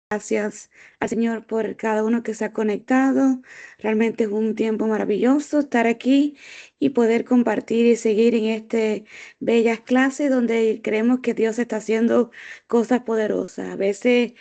Gracias al Señor por cada uno que se ha conectado. Realmente es un tiempo maravilloso estar aquí y poder compartir y seguir en este bellas clases donde creemos que Dios está haciendo cosas poderosas. A veces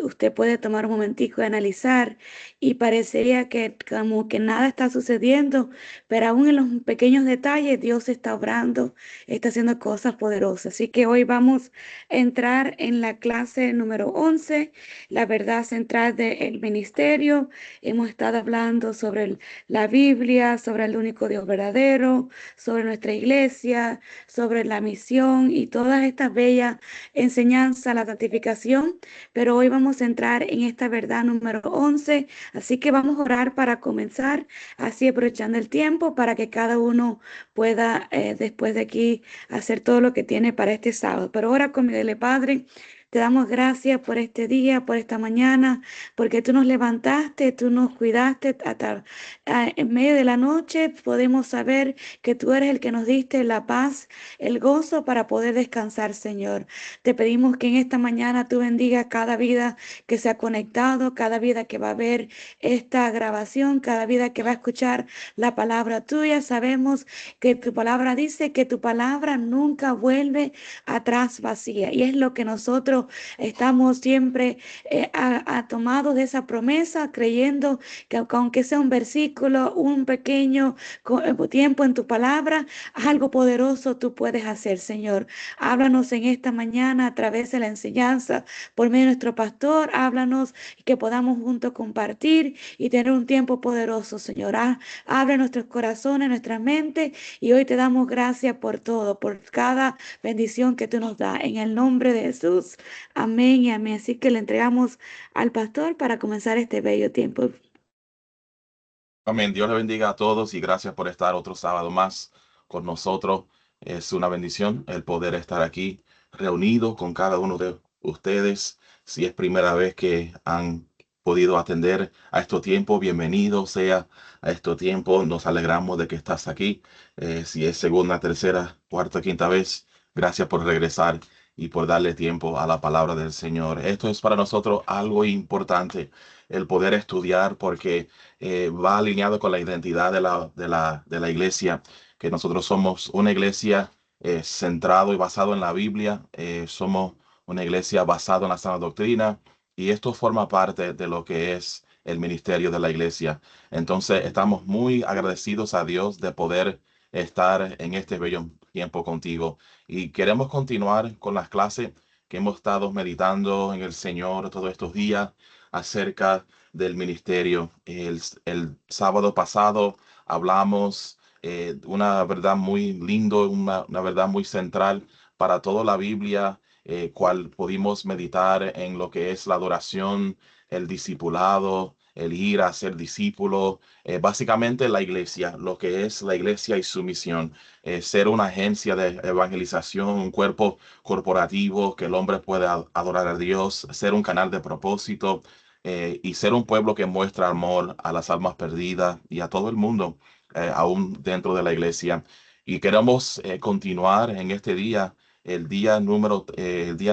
usted puede tomar un momentico y analizar y parecería que como que nada está sucediendo, pero aún en los pequeños detalles Dios está obrando, está haciendo cosas poderosas. Así que hoy vamos a entrar en la clase número 11, la verdad central del ministerio. Hemos estado hablando sobre la Biblia, sobre el único Dios verdadero, sobre nuestra iglesia, sobre la misión y todas estas bellas enseñanzas, la santificación. Pero hoy vamos a entrar en esta verdad número 11. Así que vamos a orar para comenzar, así aprovechando el tiempo para que cada uno pueda después de aquí hacer todo lo que tiene para este sábado. Pero ahora, con mi Dele Padre, te damos gracias por este día, por esta mañana, porque tú nos levantaste, tú nos cuidaste hasta en medio de la noche. Podemos saber que tú eres el que nos diste la paz, el gozo para poder descansar, Señor. Te pedimos que en esta mañana tú bendigas cada vida que se ha conectado, cada vida que va a ver esta grabación, cada vida que va a escuchar la palabra tuya. Sabemos que tu palabra dice que tu palabra nunca vuelve atrás vacía. Y es lo que nosotros estamos siempre tomados de esa promesa, creyendo que aunque sea un versículo, un pequeño tiempo en tu palabra, algo poderoso tú puedes hacer, Señor. Háblanos en esta mañana a través de la enseñanza por medio de nuestro pastor. Háblanos y que podamos juntos compartir y tener un tiempo poderoso, Señor. Abre nuestros corazones, nuestra mente, y hoy te damos gracias por todo, por cada bendición que tú nos das. En el nombre de Jesús, amén y amén. Así que le entregamos al pastor para comenzar este bello tiempo. Amén. Dios le bendiga a todos y gracias por estar otro sábado más con nosotros. Es una bendición el poder estar aquí reunido con cada uno de ustedes. Si es primera vez que han podido atender a estos tiempos, bienvenido sea a estos tiempos. Nos alegramos de que estás aquí. Si es segunda, tercera, cuarta, quinta vez, gracias por regresar y por darle tiempo a la palabra del Señor. Esto es para nosotros algo importante, el poder estudiar, porque va alineado con la identidad de la iglesia, que nosotros somos una iglesia centrado y basado en la Biblia. Somos una iglesia basada en la sana doctrina, y esto forma parte de lo que es el ministerio de la iglesia. Entonces estamos muy agradecidos a Dios de poder estar en este bello tiempo contigo, y queremos continuar con las clases que hemos estado meditando en el Señor todos estos días acerca del ministerio. El sábado pasado hablamos una verdad muy lindo, una verdad muy central para toda la Biblia, cual pudimos meditar en lo que es la adoración, el discipulado, el ir a ser discípulo, básicamente la iglesia, lo que es la iglesia y su misión, ser una agencia de evangelización, un cuerpo corporativo que el hombre pueda adorar a Dios, ser un canal de propósito, y ser un pueblo que muestra amor a las almas perdidas y a todo el mundo, aún dentro de la iglesia. Y queremos continuar en este día, el día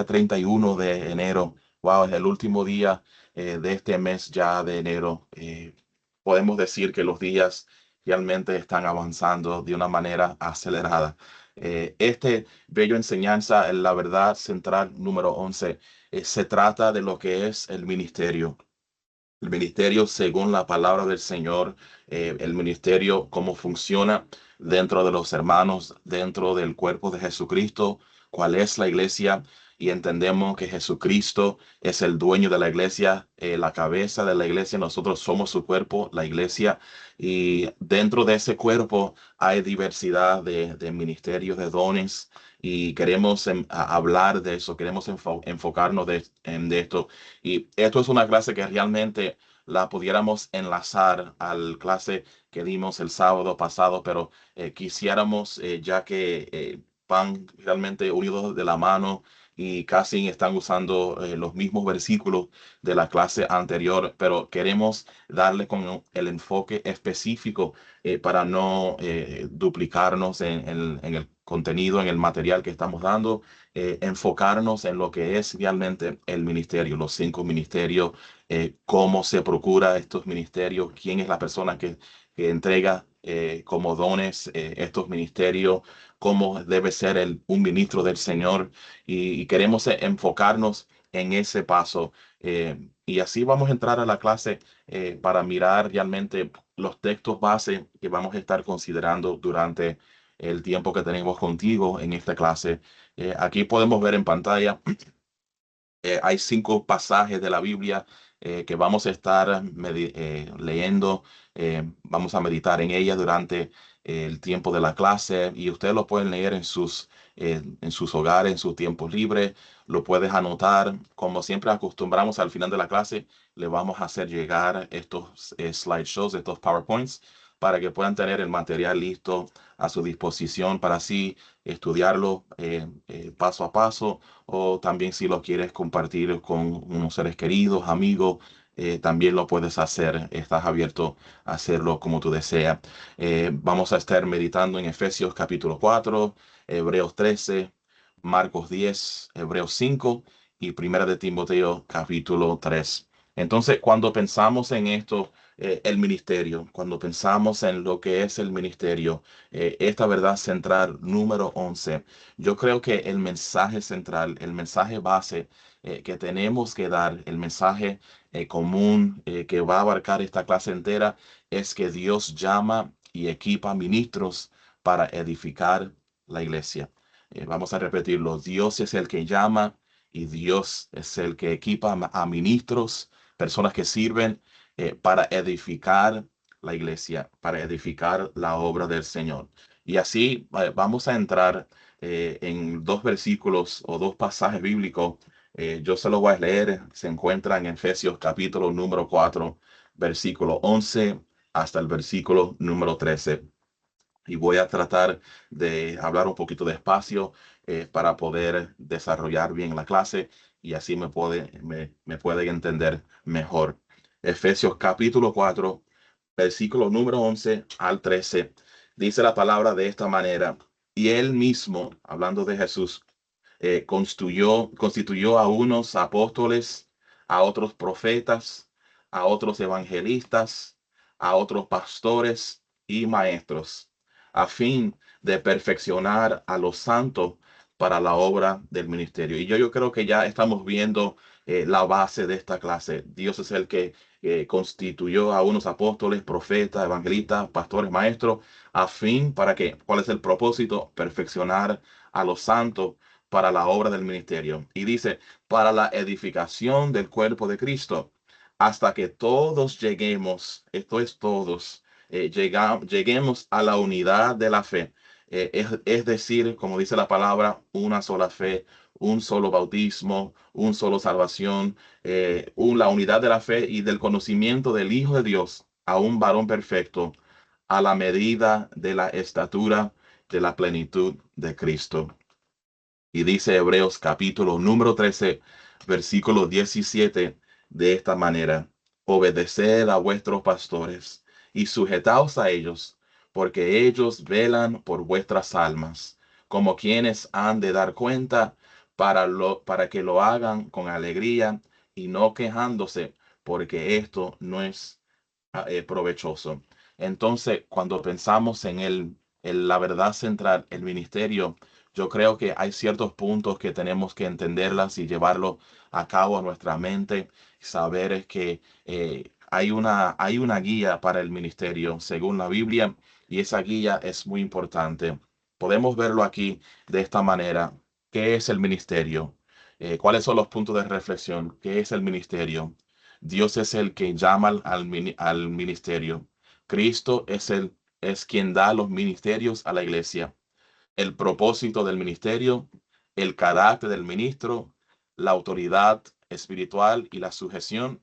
31 de enero. Wow, es el último día de este mes ya de enero. Podemos decir que los días realmente están avanzando de una manera acelerada. Este bello enseñanza, la verdad central número 11, se trata de lo que es el ministerio. El ministerio según la palabra del Señor, el ministerio, cómo funciona dentro de los hermanos, dentro del cuerpo de Jesucristo, cuál es la iglesia, y entendemos que Jesucristo es el dueño de la iglesia, la cabeza de la iglesia. Nosotros somos su cuerpo, la iglesia, y dentro de ese cuerpo hay diversidad de ministerios, de dones, y queremos hablar de eso, queremos enfocarnos de esto. Y esto es una clase que realmente la pudiéramos enlazar al clase que dimos el sábado pasado, pero quisiéramos, ya que van realmente unidos de la mano y casi están usando los mismos versículos de la clase anterior, pero queremos darle con el enfoque específico, para no duplicarnos en contenido, en el material que estamos dando, enfocarnos en lo que es realmente el ministerio, los 5 ministerios, cómo se procura estos ministerios, quién es la persona que entrega como dones estos ministerios, cómo debe ser un ministro del Señor. Y queremos enfocarnos en ese paso. Y así vamos a entrar a la clase para mirar realmente los textos base que vamos a estar considerando durante el tiempo que tenemos contigo en esta clase. Aquí podemos ver en pantalla, hay 5 pasajes de la Biblia que vamos a estar leyendo. Vamos a meditar en ella durante el tiempo de la clase, y ustedes lo pueden leer en sus hogares, en sus tiempos libres. Lo puedes anotar. Como siempre acostumbramos, al final de la clase le vamos a hacer llegar estos slideshows, estos PowerPoints, para que puedan tener el material listo a su disposición para así estudiarlo paso a paso, o también si lo quieres compartir con unos seres queridos, amigos, también lo puedes hacer. Estás abierto a hacerlo como tú deseas. Vamos a estar meditando en Efesios capítulo 4, Hebreos 13, Marcos 10, Hebreos 5 y Primera de Timoteo capítulo 3. Entonces, cuando pensamos en esto, el ministerio, cuando pensamos en lo que es el ministerio, esta verdad central número 11, yo creo que el mensaje central, el mensaje base que tenemos que dar, el mensaje común que va a abarcar esta clase entera, es que Dios llama y equipa ministros para edificar la iglesia. Vamos a repetirlo: Dios es el que llama y Dios es el que equipa a ministros, personas que sirven para edificar la iglesia, para edificar la obra del Señor. Y así vamos a entrar en 2 versículos o 2 pasajes bíblicos. Yo se los voy a leer. Se encuentra en Efesios capítulo número 4, versículo 11 hasta el versículo número 13. Y voy a tratar de hablar un poquito despacio para poder desarrollar bien la clase, y así me pueden entender mejor. Efesios capítulo 4, versículo número 11 al 13. Dice la palabra de esta manera: y él mismo, hablando de Jesús, constituyó a unos apóstoles, a otros profetas, a otros evangelistas, a otros pastores y maestros, a fin de perfeccionar a los santos para la obra del ministerio. Y yo creo que ya estamos viendo la base de esta clase. Dios es el que constituyó a unos apóstoles, profetas, evangelistas, pastores, maestros, a fin, ¿para qué? ¿Cuál es el propósito? Perfeccionar a los santos para la obra del ministerio. Y dice: para la edificación del cuerpo de Cristo, hasta que todos lleguemos, esto es todos, lleguemos a la unidad de la fe. Es decir, como dice la palabra, una sola fe, un solo bautismo, un solo salvación, la unidad de la fe y del conocimiento del Hijo de Dios, a un varón perfecto, a la medida de la estatura de la plenitud de Cristo. Y dice Hebreos capítulo número 13, versículo 17, de esta manera: obedeced a vuestros pastores y sujetaos a ellos, porque ellos velan por vuestras almas, como quienes han de dar cuenta, para que lo hagan con alegría y no quejándose, porque esto no es provechoso. Entonces, cuando pensamos en la verdad central, el ministerio, yo creo que hay ciertos puntos que tenemos que entenderlas y llevarlo a cabo a nuestra mente. Saber es que hay una guía para el ministerio según la Biblia, y esa guía es muy importante. Podemos verlo aquí de esta manera. ¿Qué es el ministerio? ¿Cuáles son los puntos de reflexión? ¿Qué es el ministerio? Dios es el que llama al ministerio. Cristo es quien da los ministerios a la iglesia. El propósito del ministerio, el carácter del ministro, la autoridad espiritual y la sujeción,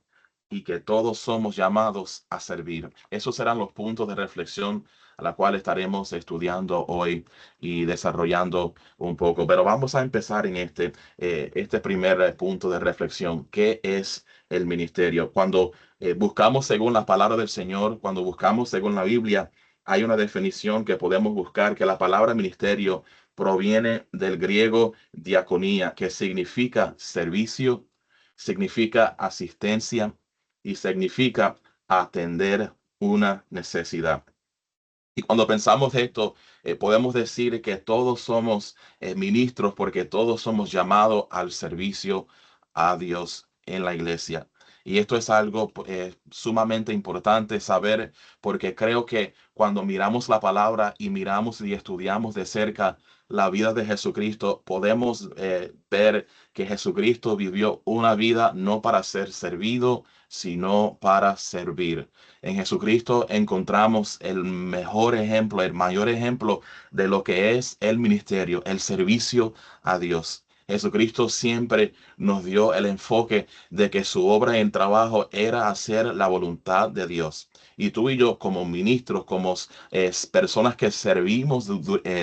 y que todos somos llamados a servir. Esos serán los puntos de reflexión a la cual estaremos estudiando hoy y desarrollando un poco. Pero vamos a empezar en este primer punto de reflexión. ¿Qué es el ministerio? Cuando buscamos según la palabra del Señor, cuando buscamos según la Biblia, hay una definición que podemos buscar, que la palabra ministerio proviene del griego diaconía, que significa servicio, significa asistencia y significa atender una necesidad. Y cuando pensamos esto, podemos decir que todos somos ministros porque todos somos llamados al servicio a Dios en la iglesia. Y esto es algo sumamente importante saber porque creo que cuando miramos la palabra y miramos y estudiamos de cerca la vida de Jesucristo, podemos ver que Jesucristo vivió una vida no para ser servido, sino para servir. En Jesucristo encontramos el mejor ejemplo, el mayor ejemplo de lo que es el ministerio, el servicio a Dios. Jesucristo siempre nos dio el enfoque de que su obra en trabajo era hacer la voluntad de Dios. Y tú y yo como ministros, como personas que servimos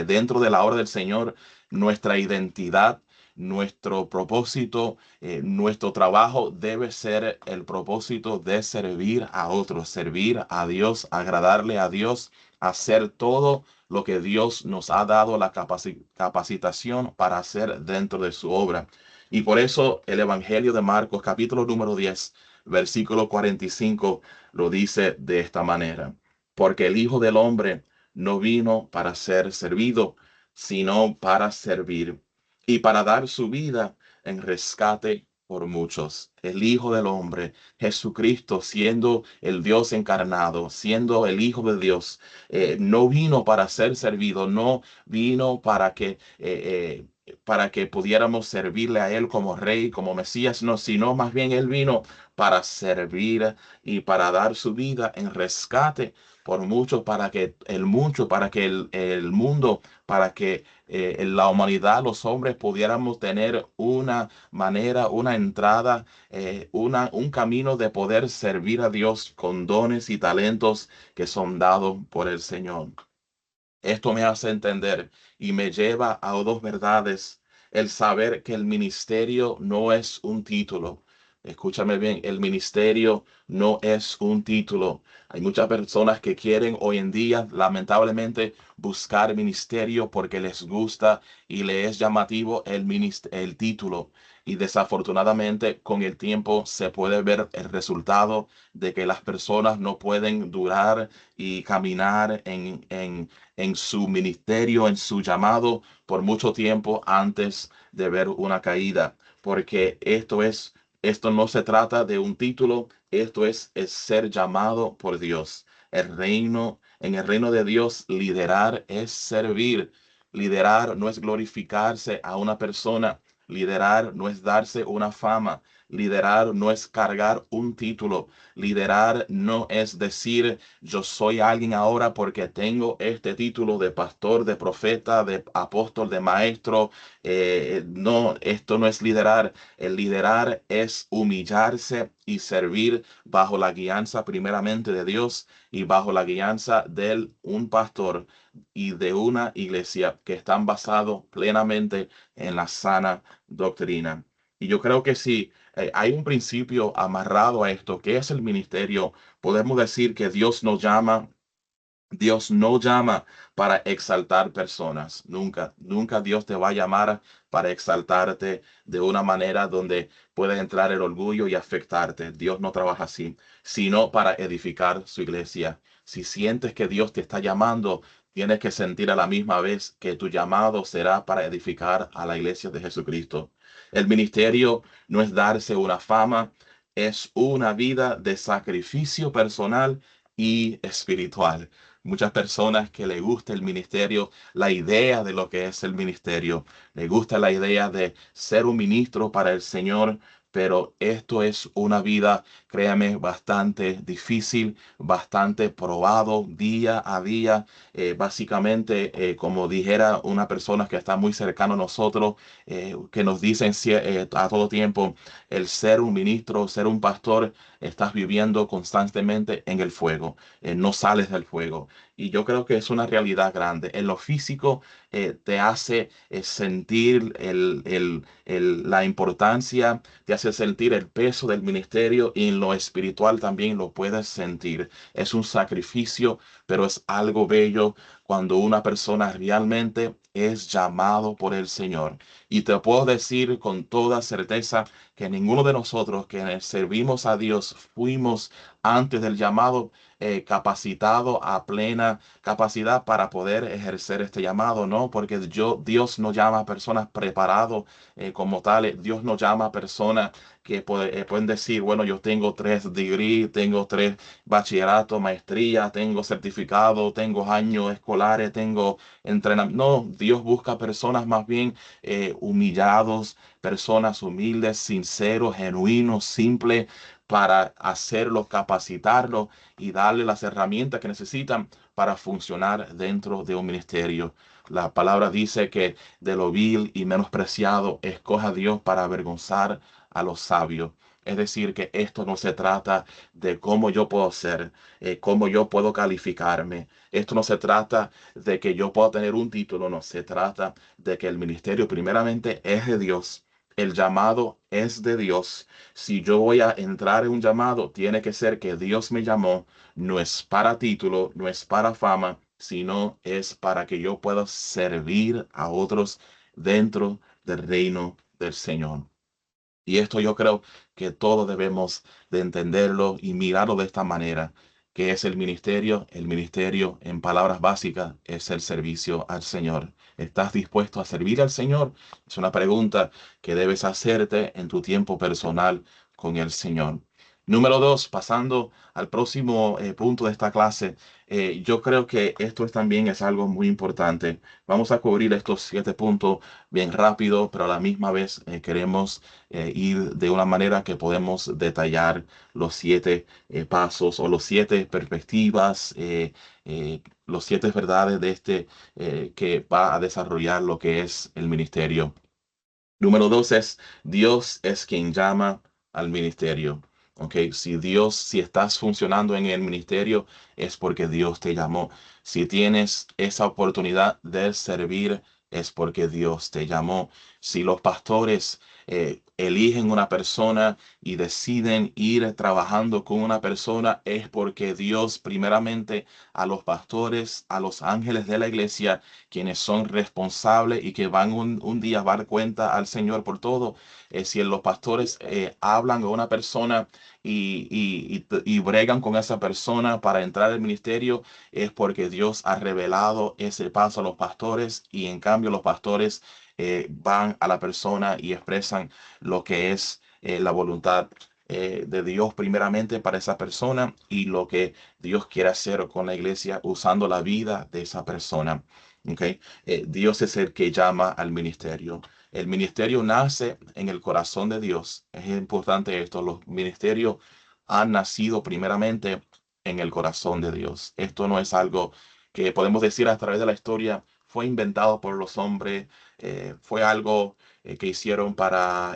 dentro de la obra del Señor, nuestra identidad, nuestro propósito, nuestro trabajo debe ser el propósito de servir a otros, servir a Dios, agradarle a Dios, hacer todo lo que Dios nos ha dado la capacitación para hacer dentro de su obra. Y por eso el Evangelio de Marcos, capítulo número 10, versículo 45, lo dice de esta manera. Porque el Hijo del Hombre no vino para ser servido, sino para servir y para dar su vida en rescate por muchos. El Hijo del Hombre, Jesucristo, siendo el Dios encarnado, siendo el Hijo de Dios, no vino para ser servido, no vino para que pudiéramos servirle a Él como Rey, como Mesías, no, sino más bien Él vino para servir y para dar su vida en rescate por muchos, para que el mundo, para que la humanidad, los hombres, pudiéramos tener una manera, una entrada, un camino de poder servir a Dios con dones y talentos que son dados por el Señor. Esto me hace entender y me lleva a dos verdades. El saber que el ministerio no es un título. Escúchame bien, el ministerio no es un título. Hay muchas personas que quieren hoy en día, lamentablemente, buscar ministerio porque les gusta y les es llamativo el título. Y desafortunadamente, con el tiempo se puede ver el resultado de que las personas no pueden durar y caminar en su ministerio, en su llamado por mucho tiempo antes de ver una caída, porque esto no se trata de un título, es ser llamado por Dios. En el reino de Dios, liderar es servir. Liderar no es glorificarse a una persona. Liderar no es darse una fama. Liderar no es cargar un título. Liderar no es decir yo soy alguien ahora porque tengo este título de pastor, de profeta, de apóstol, de maestro. No, esto no es liderar. El liderar es humillarse y servir bajo la guianza primeramente de Dios y bajo la guianza de un pastor y de una iglesia que están basados plenamente en la sana doctrina. Y yo creo que sí, hay un principio amarrado a esto, que es el ministerio. Podemos decir que Dios no llama para exaltar personas. Nunca, nunca Dios te va a llamar para exaltarte de una manera donde puede entrar el orgullo y afectarte. Dios no trabaja así, sino para edificar su iglesia. Si sientes que Dios te está llamando, tienes que sentir a la misma vez que tu llamado será para edificar a la iglesia de Jesucristo. El ministerio no es darse una fama, es una vida de sacrificio personal y espiritual. Muchas personas que le gusta el ministerio, la idea de lo que es el ministerio, le gusta la idea de ser un ministro para el Señor, pero esto es una vida, créame, bastante difícil, bastante probado día a día. Básicamente, como dijera una persona que está muy cercano a nosotros, que nos dicen a todo tiempo, el ser un ministro, ser un pastor, estás viviendo constantemente en el fuego, no sales del fuego. Y yo creo que es una realidad grande. En lo físico te hace sentir la importancia, te hace sentir el peso del ministerio y en lo espiritual también lo puedes sentir. Es un sacrificio, pero es algo bello cuando una persona realmente es llamado por el Señor. Y te puedo decir con toda certeza que ninguno de nosotros que servimos a Dios fuimos antes del llamado capacitado a plena capacidad para poder ejercer este llamado, ¿no? Porque Dios no llama a personas preparados como tales. Dios no llama a personas que pueden decir, bueno, yo tengo 3 degrees, tengo 3 bachilleratos, maestría, tengo certificado, tengo años escolares, tengo entrenamiento. No, Dios busca personas más bien humillados, personas humildes, sinceros, genuinos, simples, para hacerlos, capacitarlos y darle las herramientas que necesitan para funcionar dentro de un ministerio. La palabra dice que de lo vil y menospreciado escoja Dios para avergonzar a los sabios. Es decir, que esto no se trata de cómo yo puedo ser, cómo yo puedo calificarme. Esto no se trata de que yo pueda tener un título, no se trata de que el ministerio primeramente es de Dios. El llamado es de Dios. Si yo voy a entrar en un llamado, tiene que ser que Dios me llamó. No es para título, no es para fama, sino es para que yo pueda servir a otros dentro del reino del Señor. Y esto yo creo que todos debemos de entenderlo y mirarlo de esta manera, que es el ministerio. El ministerio, en palabras básicas, es el servicio al Señor. ¿Estás dispuesto a servir al Señor? Es una pregunta que debes hacerte en tu tiempo personal con el Señor. Número 2, pasando al próximo punto de esta clase, yo creo que esto también es algo muy importante. Vamos a cubrir estos 7 puntos bien rápido, pero a la misma vez queremos ir de una manera que podemos detallar los 7 pasos o los 7 perspectivas, los 7 verdades de que va a desarrollar lo que es el ministerio. Número 2 es Dios es quien llama al ministerio. Ok, si estás funcionando en el ministerio, es porque Dios te llamó. Si tienes esa oportunidad de servir, es porque Dios te llamó. Si los pastores eligen una persona y deciden ir trabajando con una persona, es porque Dios primeramente a los pastores, a los ángeles de la iglesia, quienes son responsables y que van un día a dar cuenta al Señor por todo. Si los pastores hablan con una persona y bregan con esa persona para entrar al ministerio, es porque Dios ha revelado ese paso a los pastores y en cambio los pastores van a la persona y expresan lo que es la voluntad de Dios primeramente para esa persona y lo que Dios quiere hacer con la iglesia usando la vida de esa persona. ¿Ok? Dios es el que llama al ministerio. El ministerio nace en el corazón de Dios. Es importante esto. Los ministerios han nacido primeramente en el corazón de Dios. Esto no es algo que podemos decir a través de la historia fue inventado por los hombres, fue algo que hicieron para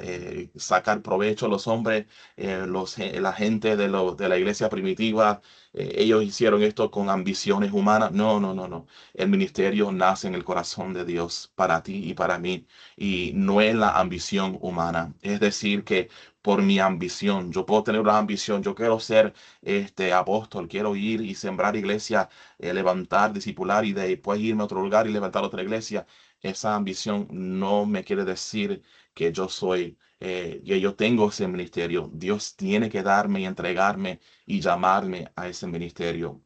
sacar provecho los hombres, la gente de la iglesia primitiva. Ellos hicieron esto con ambiciones humanas. No, no, no, no. El ministerio nace en el corazón de Dios para ti y para mí y no es la ambición humana. Es decir, que por mi ambición, yo puedo tener una ambición, yo quiero ser este apóstol, quiero ir y sembrar iglesia, levantar, discipular y después irme a otro lugar y levantar otra iglesia. Esa ambición no me quiere decir que yo soy, que yo tengo ese ministerio. Dios tiene que darme y entregarme y llamarme a ese ministerio.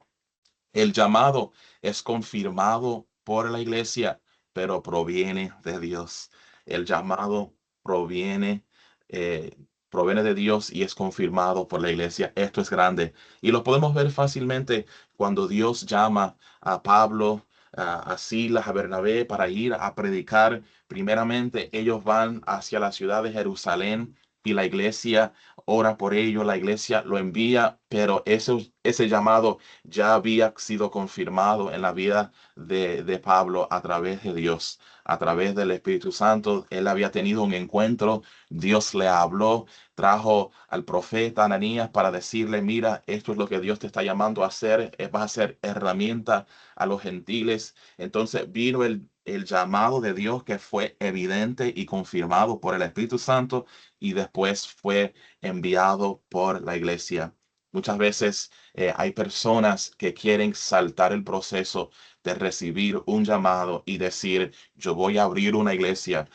El llamado es confirmado por la iglesia, pero proviene de Dios. El llamado proviene, eh, proviene de Dios y es confirmado por la iglesia. Esto es grande. Y lo podemos ver fácilmente cuando Dios llama a Pablo, a Silas, a Bernabé para ir a predicar. Primeramente, ellos van hacia la ciudad de Jerusalén y la iglesia ora por ellos, la iglesia lo envía, pero ese llamado ya había sido confirmado en la vida de Pablo a través de Dios, a través del Espíritu Santo. Él había tenido un encuentro, Dios le habló, trajo al profeta Ananías para decirle, mira, esto es lo que Dios te está llamando a hacer, vas a ser herramienta a los gentiles. Entonces vino el llamado de Dios que fue evidente y confirmado por el Espíritu Santo y después fue enviado por la iglesia. Muchas veces hay personas que quieren saltar el proceso de recibir un llamado y decir, yo voy a abrir una iglesia,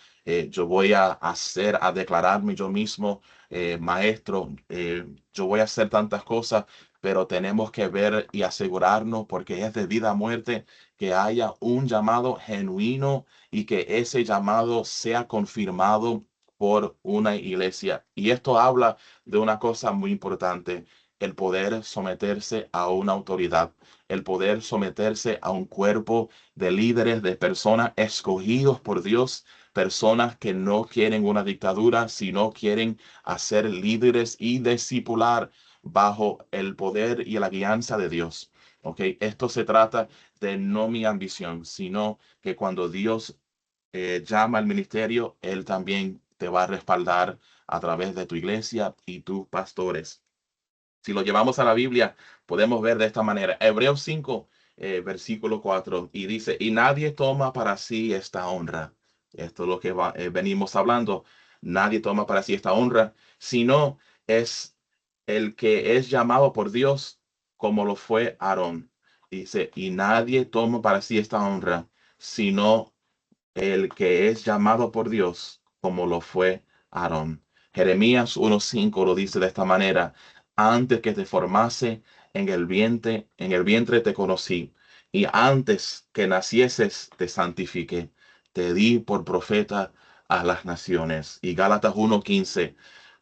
yo voy a declararme yo mismo maestro, yo voy a hacer tantas cosas, pero tenemos que ver y asegurarnos, porque es de vida a muerte, que haya un llamado genuino y que ese llamado sea confirmado por una iglesia. Y esto habla de una cosa muy importante: el poder someterse a una autoridad, el poder someterse a un cuerpo de líderes, de personas escogidos por Dios, personas que no quieren una dictadura, sino quieren hacer líderes y discipular bajo el poder y la guianza de Dios. ¿Ok? Esto se trata de no mi ambición, sino que cuando Dios llama al ministerio, Él también te va a respaldar a través de tu iglesia y tus pastores. Si lo llevamos a la Biblia, podemos ver de esta manera. Hebreos 5, versículo 4, y dice, y nadie toma para sí esta honra. Esto es lo que venimos hablando. Nadie toma para sí esta honra, sino es el que es llamado por Dios, como lo fue Aarón. Dice, y nadie toma para sí esta honra, sino el que es llamado por Dios, como lo fue Aarón. Jeremías 1:5 lo dice de esta manera: antes que te formase en el vientre te conocí, y antes que nacieses te santifiqué, te di por profeta a las naciones. Y Gálatas 1:15,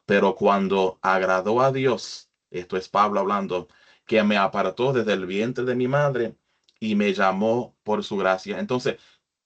pero cuando agradó a Dios, esto es Pablo hablando, que me apartó desde el vientre de mi madre y me llamó por su gracia. Entonces,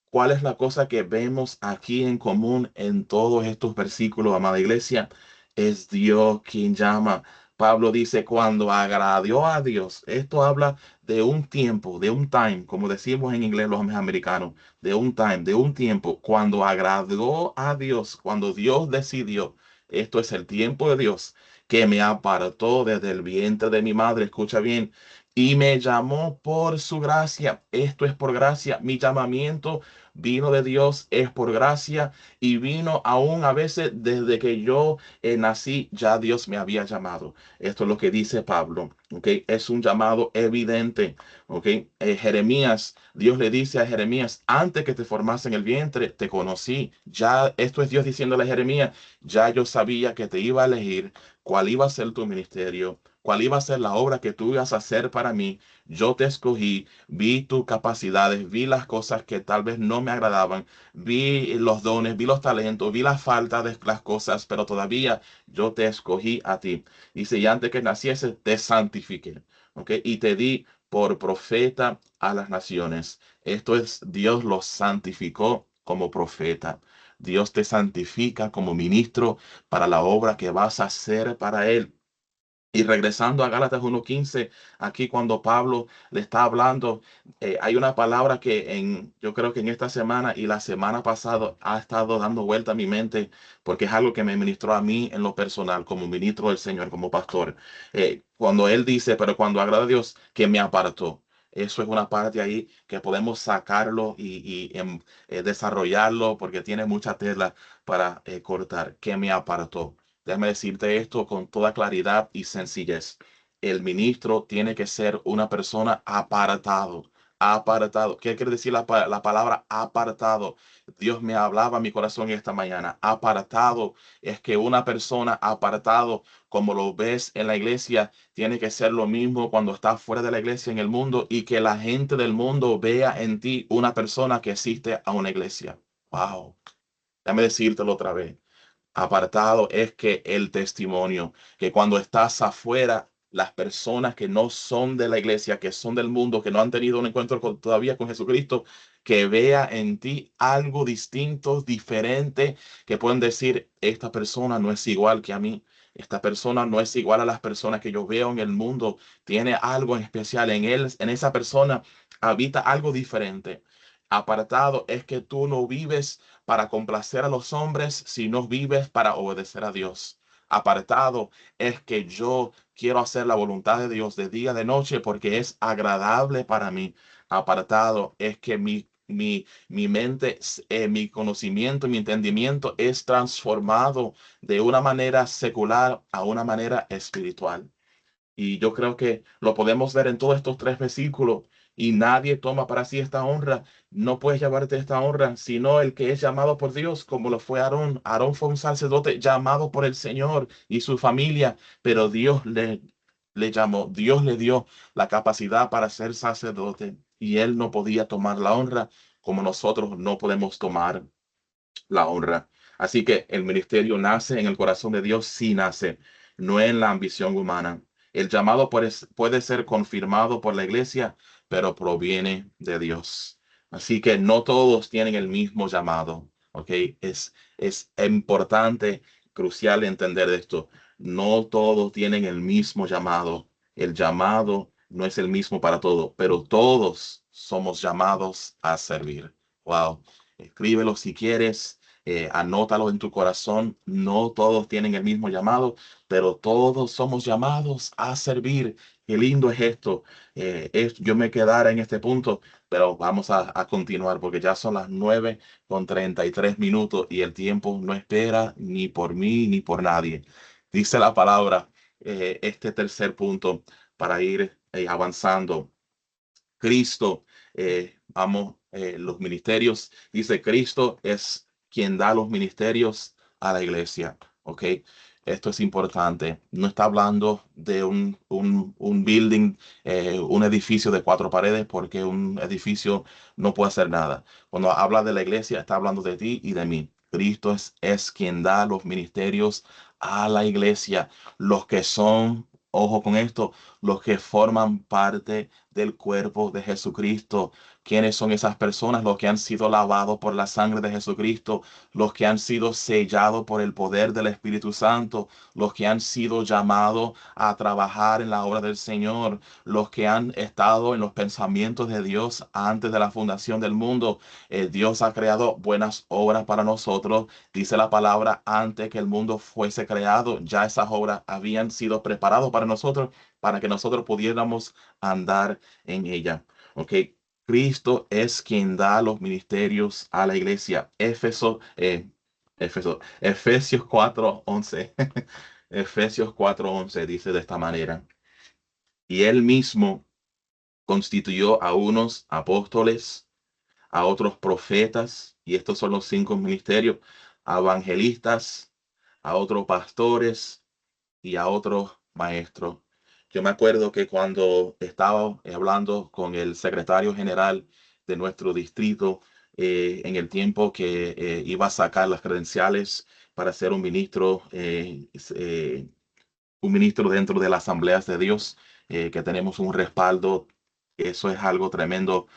¿cuál es la cosa que vemos aquí en común en todos estos versículos, amada iglesia? Es Dios quien llama. Pablo dice, cuando agradó a Dios. Esto habla de un tiempo, de un time, como decimos en inglés los americanos, de un time, de un tiempo. Cuando agradó a Dios, cuando Dios decidió, esto es el tiempo de Dios, que me apartó desde el vientre de mi madre. Escucha bien. Y me llamó por su gracia. Esto es por gracia. Mi llamamiento vino de Dios, es por gracia, y vino aún a veces desde que yo nací, ya Dios me había llamado. Esto es lo que dice Pablo, ¿ok? Es un llamado evidente, ¿ok? Jeremías, Dios le dice a Jeremías, antes que te formase en el vientre, te conocí. Ya, esto es Dios diciéndole a Jeremías, ya yo sabía que te iba a elegir, cuál iba a ser tu ministerio, cuál iba a ser la obra que tú ibas a hacer para mí. Yo te escogí, vi tus capacidades, vi las cosas que tal vez no me agradaban, vi los dones, vi los talentos, vi la falta de las cosas, pero todavía yo te escogí a ti. Dice, y antes que naciese, te santifiqué, ¿ok? Y te di por profeta a las naciones. Esto es, Dios los santificó como profeta. Dios te santifica como ministro para la obra que vas a hacer para Él. Y regresando a Gálatas 1:15, aquí cuando Pablo le está hablando, hay una palabra que yo creo que en esta semana y la semana pasada ha estado dando vuelta a mi mente, porque es algo que me ministró a mí en lo personal, como ministro del Señor, como pastor. Cuando él dice, pero cuando agrada a Dios, que me apartó. Eso es una parte ahí que podemos sacarlo y desarrollarlo, porque tiene mucha tela para cortar, que me apartó. Déjame decirte esto con toda claridad y sencillez. El ministro tiene que ser una persona apartado. Apartado. ¿Qué quiere decir la palabra apartado? Dios me hablaba a mi corazón esta mañana. Apartado es que una persona apartado, como lo ves en la iglesia, tiene que ser lo mismo cuando estás fuera de la iglesia en el mundo, y que la gente del mundo vea en ti una persona que asiste a una iglesia. Wow. Déjame decírtelo otra vez. Apartado es que el testimonio, que cuando estás afuera, las personas que no son de la iglesia, que son del mundo, que no han tenido un encuentro todavía con Jesucristo, que vea en ti algo distinto, diferente, que pueden decir, esta persona no es igual que a mí. Esta persona no es igual a las personas que yo veo en el mundo. Tiene algo en especial en él, en esa persona habita algo diferente. Apartado es que tú no vives para complacer a los hombres, si no vives para obedecer a Dios. Apartado es que yo quiero hacer la voluntad de Dios de día, de noche, porque es agradable para mí. Apartado es que mi mente, mi conocimiento, mi entendimiento es transformado de una manera secular a una manera espiritual. Y yo creo que lo podemos ver en todos estos tres versículos. Y nadie toma para sí esta honra. No puedes llevarte esta honra, sino el que es llamado por Dios, como lo fue Aarón. Aarón fue un sacerdote llamado por el Señor y su familia, pero le llamó, Dios le dio la capacidad para ser sacerdote y él no podía tomar la honra como nosotros no podemos tomar la honra. Así que el ministerio nace en el corazón de Dios, sí nace, no en la ambición humana. El llamado puede ser confirmado por la iglesia, pero proviene de Dios. Así que no todos tienen el mismo llamado, ¿ok? Es importante, crucial entender esto. No todos tienen el mismo llamado. El llamado no es el mismo para todos, pero todos somos llamados a servir. Wow. Escríbelo si quieres, anótalo en tu corazón. No todos tienen el mismo llamado, pero todos somos llamados a servir. Qué lindo es esto. Yo me quedara en este punto, pero vamos a continuar porque ya son las 9:33 y el tiempo no espera ni por mí ni por nadie. Dice la palabra, este tercer punto para ir avanzando. Cristo, los ministerios, dice Cristo es quien da los ministerios a la iglesia, ¿ok? Esto es importante. No está hablando de un building, un edificio de cuatro paredes, porque un edificio no puede hacer nada. Cuando habla de la iglesia, está hablando de ti y de mí. Cristo es quien da los ministerios a la iglesia, los que son, ojo con esto, los que forman parte del cuerpo de Jesucristo. ¿Quiénes son esas personas? Los que han sido lavados por la sangre de Jesucristo, los que han sido sellados por el poder del Espíritu Santo, los que han sido llamados a trabajar en la obra del Señor, los que han estado en los pensamientos de Dios antes de la fundación del mundo. Dios ha creado buenas obras para nosotros. Dice la palabra, antes que el mundo fuese creado, ya esas obras habían sido preparadas para nosotros, para que nosotros pudiéramos andar en ella. ¿Ok? Cristo es quien da los ministerios a la iglesia. Efesios 4:11. Efesios 4:11 dice de esta manera. Y él mismo constituyó a unos apóstoles, a otros profetas, y estos son los cinco ministerios, a evangelistas, a otros pastores y a otros maestros. Yo me acuerdo que cuando estaba hablando con el secretario general de nuestro distrito, en el tiempo que iba a sacar las credenciales para ser un ministro dentro de las asambleas de Dios, que tenemos un respaldo. Eso es algo tremendo.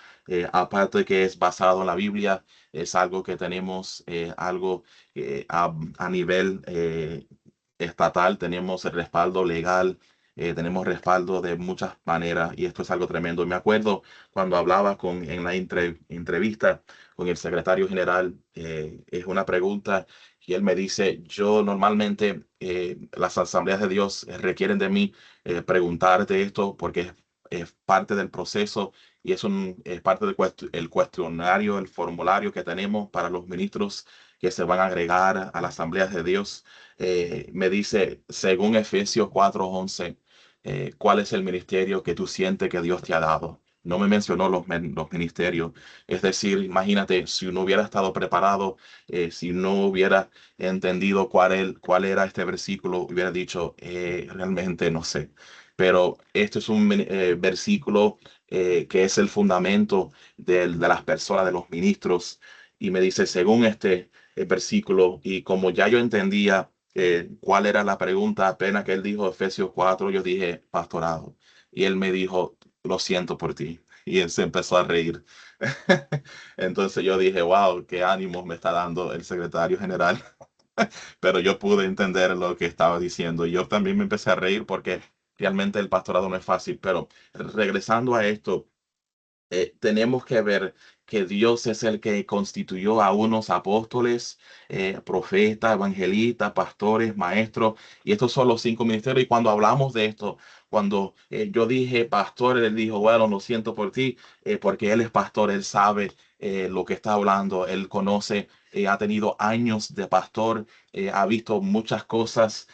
Aparte de que es basado en la Biblia, es algo que tenemos, algo a nivel estatal, tenemos el respaldo legal, tenemos respaldo de muchas maneras y esto es algo tremendo. Me acuerdo cuando hablaba en la entrevista con el secretario general, es una pregunta y él me dice, yo normalmente las asambleas de Dios requieren de mí preguntarte esto porque es parte del proceso y es parte del el cuestionario, el formulario que tenemos para los ministros que se van a agregar a las asambleas de Dios. Me dice, según Efesios 4:11, ¿cuál es el ministerio que tú sientes que Dios te ha dado? No me mencionó los ministerios. Es decir, imagínate, si no hubiera estado preparado, si no hubiera entendido cuál era este versículo, hubiera dicho, realmente no sé. Pero este es un versículo que es el fundamento de las personas, de los ministros. Y me dice, según este versículo, y como ya yo entendía cuál era la pregunta, apenas que él dijo Efesios 4, yo dije pastorado. Y él me dijo, lo siento por ti. Y él se empezó a reír. Entonces yo dije, wow, qué ánimo me está dando el secretario general. Pero yo pude entender lo que estaba diciendo. Y yo también me empecé a reír porque realmente el pastorado no es fácil. Pero regresando a esto, tenemos que ver que Dios es el que constituyó a unos apóstoles, profetas, evangelistas, pastores, maestros, y estos son los cinco ministerios. Y cuando hablamos de esto, cuando yo dije pastor, él dijo, bueno, lo siento por ti, porque él es pastor, él sabe lo que está hablando. Él conoce, ha tenido años de pastor, ha visto muchas cosas,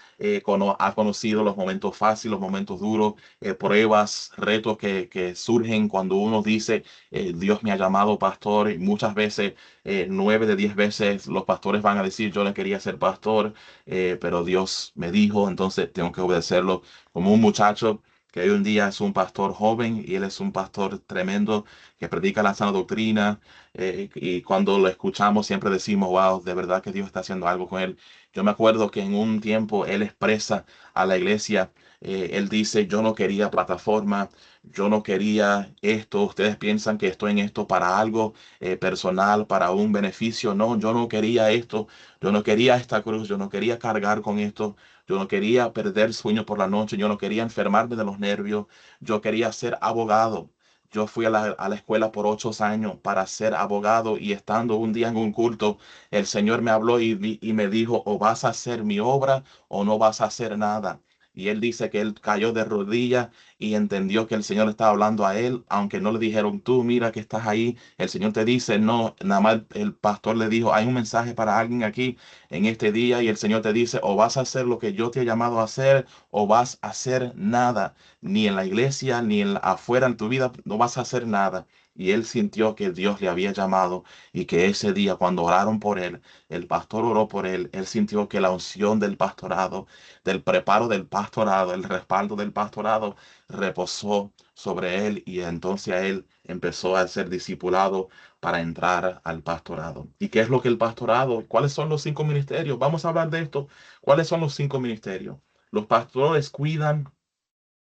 ha conocido los momentos fáciles, los momentos duros, pruebas, retos que surgen cuando uno dice, Dios me ha llamado pastor. Y muchas veces, 9 de 10 veces, los pastores van a decir, yo no quería ser pastor, pero Dios me dijo, entonces tengo que obedecerlo. Como un muchacho que hoy en día es un pastor joven y él es un pastor tremendo que predica la sana doctrina, y cuando lo escuchamos siempre decimos, wow, de verdad que Dios está haciendo algo con él. Yo me acuerdo que en un tiempo él expresa a la iglesia, él dice, yo no quería plataforma, yo no quería esto, ustedes piensan que estoy en esto para algo personal, para un beneficio. No, yo no quería esto, yo no quería esta cruz, yo no quería cargar con esto, yo no quería perder sueño por la noche, yo no quería enfermarme de los nervios, yo quería ser abogado. Yo fui a la escuela por 8 años para ser abogado, y estando un día en un culto, el Señor me habló y me dijo, o vas a hacer mi obra o no vas a hacer nada. Y él dice que él cayó de rodillas y entendió que el Señor estaba hablando a él, aunque no le dijeron, tú mira que estás ahí, el Señor te dice, no, nada más el pastor le dijo, hay un mensaje para alguien aquí en este día, y el Señor te dice, o vas a hacer lo que yo te he llamado a hacer o vas a hacer nada, ni en la iglesia, ni afuera en tu vida, no vas a hacer nada. Y él sintió que Dios le había llamado, y que ese día cuando oraron por él, el pastor oró por él, él sintió que la unción del pastorado, del preparo del pastorado, el respaldo del pastorado reposó sobre él, y entonces a él empezó a ser discipulado para entrar al pastorado. ¿Y qué es lo que el pastorado? ¿Cuáles son los 5 ministerios? Vamos a hablar de esto. ¿Cuáles son los 5 ministerios? Los pastores cuidan,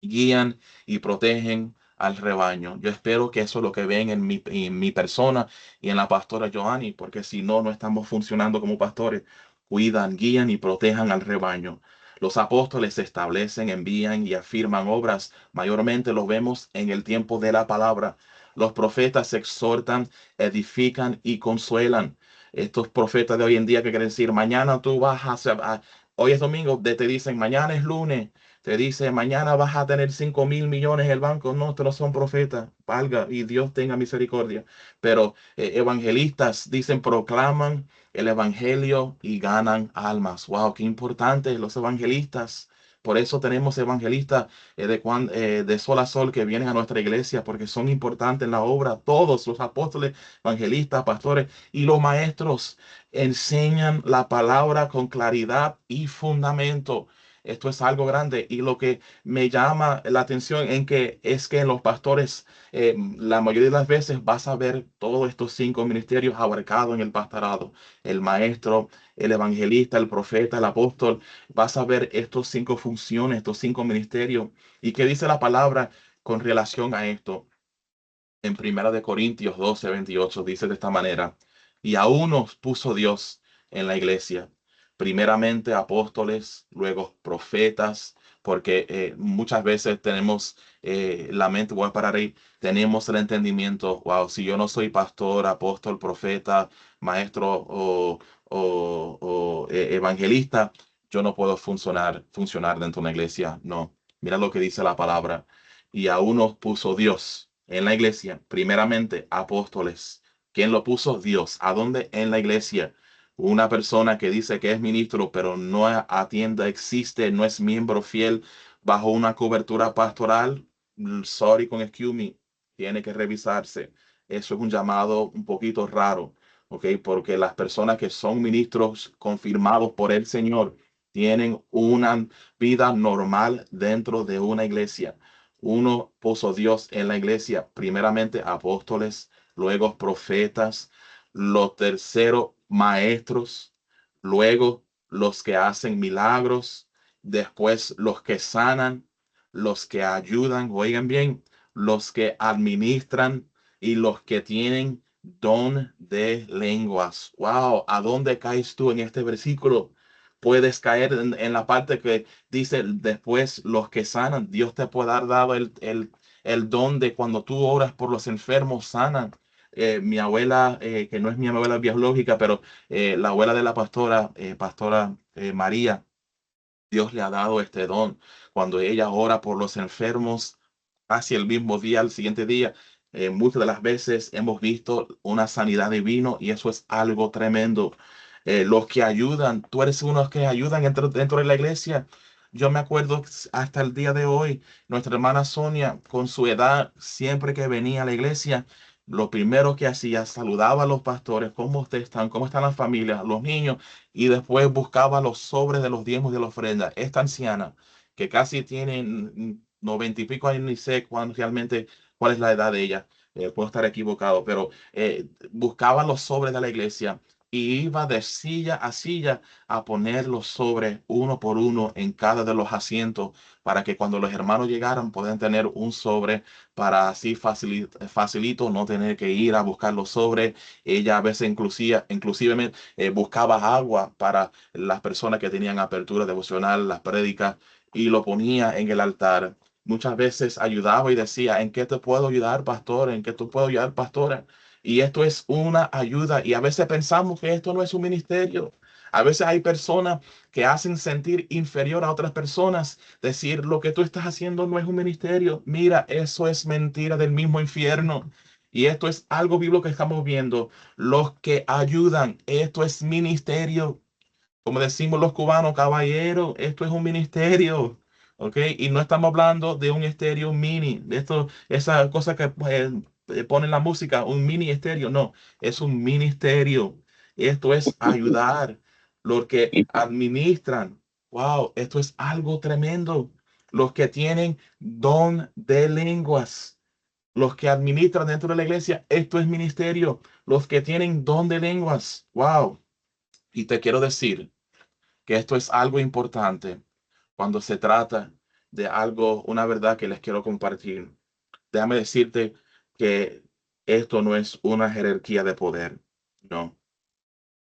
guían y protegen al rebaño. Yo espero que eso es lo que ven en mi persona y en la pastora Joanny, porque si no, no estamos funcionando como pastores. Cuidan, guían y protejan al rebaño. Los apóstoles establecen, envían y afirman obras. Mayormente lo vemos en el tiempo de la palabra. Los profetas exhortan, edifican y consuelan. Estos profetas de hoy en día que quieren decir, mañana tú vas hoy es domingo, te dicen, mañana es lunes, te dice, mañana vas a tener 5.000 millones en el banco. No, estos no son profetas. Valga y Dios tenga misericordia. Pero evangelistas dicen, proclaman el evangelio y ganan almas. Wow, qué importante los evangelistas. Por eso tenemos evangelistas de sol a sol que vienen a nuestra iglesia, porque son importantes en la obra. Todos los apóstoles, evangelistas, pastores y los maestros enseñan la palabra con claridad y fundamento. Esto es algo grande, y lo que me llama la atención es que en los pastores, la mayoría de las veces vas a ver todos estos 5 ministerios abarcados en el pastorado. El maestro, el evangelista, el profeta, el apóstol. Vas a ver estos 5 funciones, estos 5 ministerios. ¿Y qué dice la palabra con relación a esto? En 1 Corintios 12:28 dice de esta manera, y a unos puso Dios en la iglesia, primeramente apóstoles, luego profetas, porque muchas veces tenemos la mente, voy a parar ahí, tenemos el entendimiento, wow, si yo no soy pastor, apóstol, profeta, maestro o evangelista, yo no puedo funcionar dentro de una iglesia. No, mira lo que dice la palabra, y a unos puso Dios en la iglesia, primeramente apóstoles. ¿Quién lo puso? Dios. ¿A dónde? En la iglesia. Una persona que dice que es ministro, pero no atiende, existe, no es miembro fiel bajo una cobertura pastoral. Sorry con excuse me, tiene que revisarse. Eso es un llamado un poquito raro, ¿ok? Porque las personas que son ministros confirmados por el Señor tienen una vida normal dentro de una iglesia. Uno puso Dios en la iglesia, primeramente apóstoles, luego profetas, los terceros maestros, luego los que hacen milagros, después los que sanan, los que ayudan, oigan bien, los que administran y los que tienen don de lenguas. Wow, ¿a dónde caes tú en este versículo? Puedes caer en la parte que dice después los que sanan. Dios te puede dar dado el don de cuando tú oras por los enfermos, sanan. Mi abuela, que no es mi abuela biológica, pero la abuela de la pastora María, Dios le ha dado este don. Cuando ella ora por los enfermos, hacia el mismo día, al siguiente día, Muchas de las veces hemos visto una sanidad divina y eso es algo tremendo. Los que ayudan, tú eres uno de los que ayudan dentro de la iglesia. Yo me acuerdo hasta el día de hoy, nuestra hermana Sonia, con su edad, siempre que venía a la iglesia, lo primero que hacía, saludaba a los pastores, ¿cómo ustedes están? ¿Cómo están las familias, los niños? Y después buscaba los sobres de los diezmos y de la ofrenda. Esta anciana, que casi tiene 90 y pico años, ni sé cuándo realmente cuál es la edad de ella, puedo estar equivocado, pero buscaba los sobres de la iglesia y iba de silla a silla a poner los sobres uno por uno en cada de los asientos para que cuando los hermanos llegaran puedan tener un sobre para así facilito no tener que ir a buscar los sobres. Ella a veces inclusive buscaba agua para las personas que tenían apertura devocional, las prédicas, y lo ponía en el altar. Muchas veces ayudaba y decía, ¿en qué te puedo ayudar, pastor? ¿En qué te puedo ayudar, pastora? Y esto es una ayuda. Y a veces pensamos que esto no es un ministerio. A veces hay personas que hacen sentir inferior a otras personas. Decir, lo que tú estás haciendo no es un ministerio. Mira, eso es mentira del mismo infierno. Y esto es algo bíblico que estamos viendo. Los que ayudan, esto es ministerio. Como decimos los cubanos, caballero, esto es un ministerio, ¿ok? Y no estamos hablando de un estéreo mini, de esto, esa cosa que ponen la música, un mini estéreo, no, es un ministerio. Esto es ayudar, los que administran. Wow, esto es algo tremendo. Los que tienen don de lenguas, los que administran dentro de la iglesia, esto es ministerio. Los que tienen don de lenguas, wow. Y te quiero decir que esto es algo importante cuando se trata de algo, una verdad que les quiero compartir. Déjame decirte que esto no es una jerarquía de poder, no.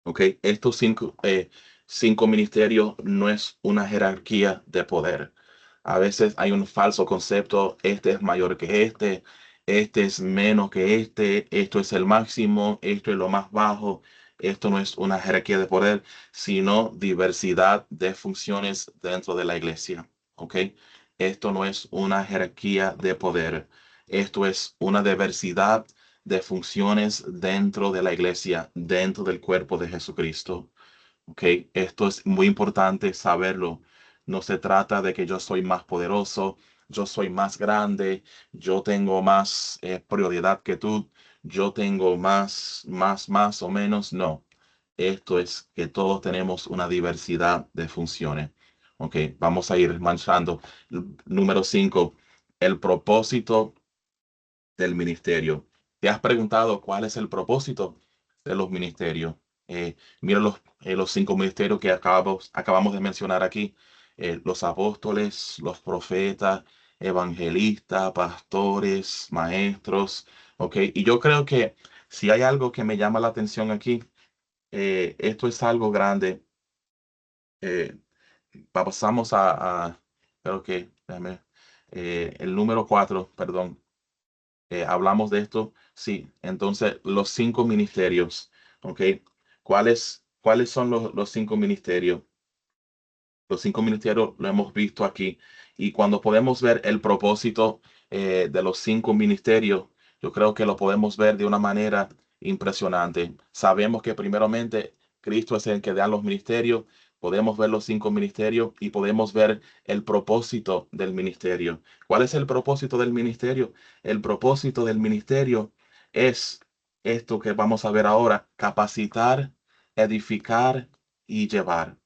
¿Ok? Estos cinco ministerios no es una jerarquía de poder. A veces hay un falso concepto, este es mayor que este es menos que esto es el máximo, esto es lo más bajo. Esto no es una jerarquía de poder, sino diversidad de funciones dentro de la iglesia. ¿Ok? Esto no es una jerarquía de poder. Esto es una diversidad de funciones dentro de la iglesia, dentro del cuerpo de Jesucristo. ¿Ok? Esto es muy importante saberlo. No se trata de que yo soy más poderoso, yo soy más grande, yo tengo más prioridad que tú, yo tengo más o menos. No. Esto es que todos tenemos una diversidad de funciones. Ok, vamos a ir manchando. Número 5, el propósito del ministerio. ¿Te has preguntado cuál es el propósito de los ministerios? Mira los cinco ministerios que acabamos de mencionar aquí. Los apóstoles, los profetas, evangelistas, pastores, maestros. ¿Ok? Y yo creo que si hay algo que me llama la atención aquí, esto es algo grande. Eh, Pasamos creo que, déjame, el número 4, perdón. Hablamos de esto, sí. Entonces, los cinco ministerios, ¿ok? ¿Cuáles son los cinco ministerios? Los cinco ministerios lo hemos visto aquí. Y cuando podemos ver el propósito de los cinco ministerios, yo creo que lo podemos ver de una manera impresionante. Sabemos que primeramente Cristo es el que da los ministerios. Podemos ver los cinco ministerios y podemos ver el propósito del ministerio. ¿Cuál es el propósito del ministerio? El propósito del ministerio es esto que vamos a ver ahora: capacitar, edificar y llevar.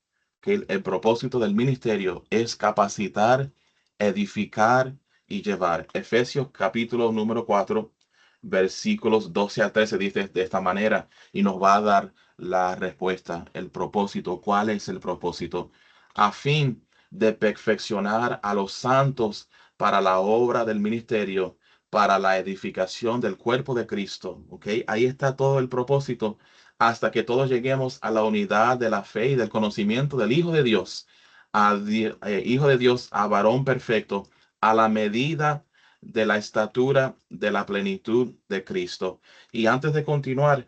Que el propósito del ministerio es capacitar, edificar y llevar. Efesios capítulo número 4, versículos 12 a 13 dice de esta manera y nos va a dar la respuesta, el propósito. ¿Cuál es el propósito? A fin de perfeccionar a los santos para la obra del ministerio, para la edificación del cuerpo de Cristo. ¿Ok? Ahí está todo el propósito hasta que todos lleguemos a la unidad de la fe y del conocimiento del Hijo de Dios, Hijo de Dios, a varón perfecto, a la medida de la estatura de la plenitud de Cristo. Y antes de continuar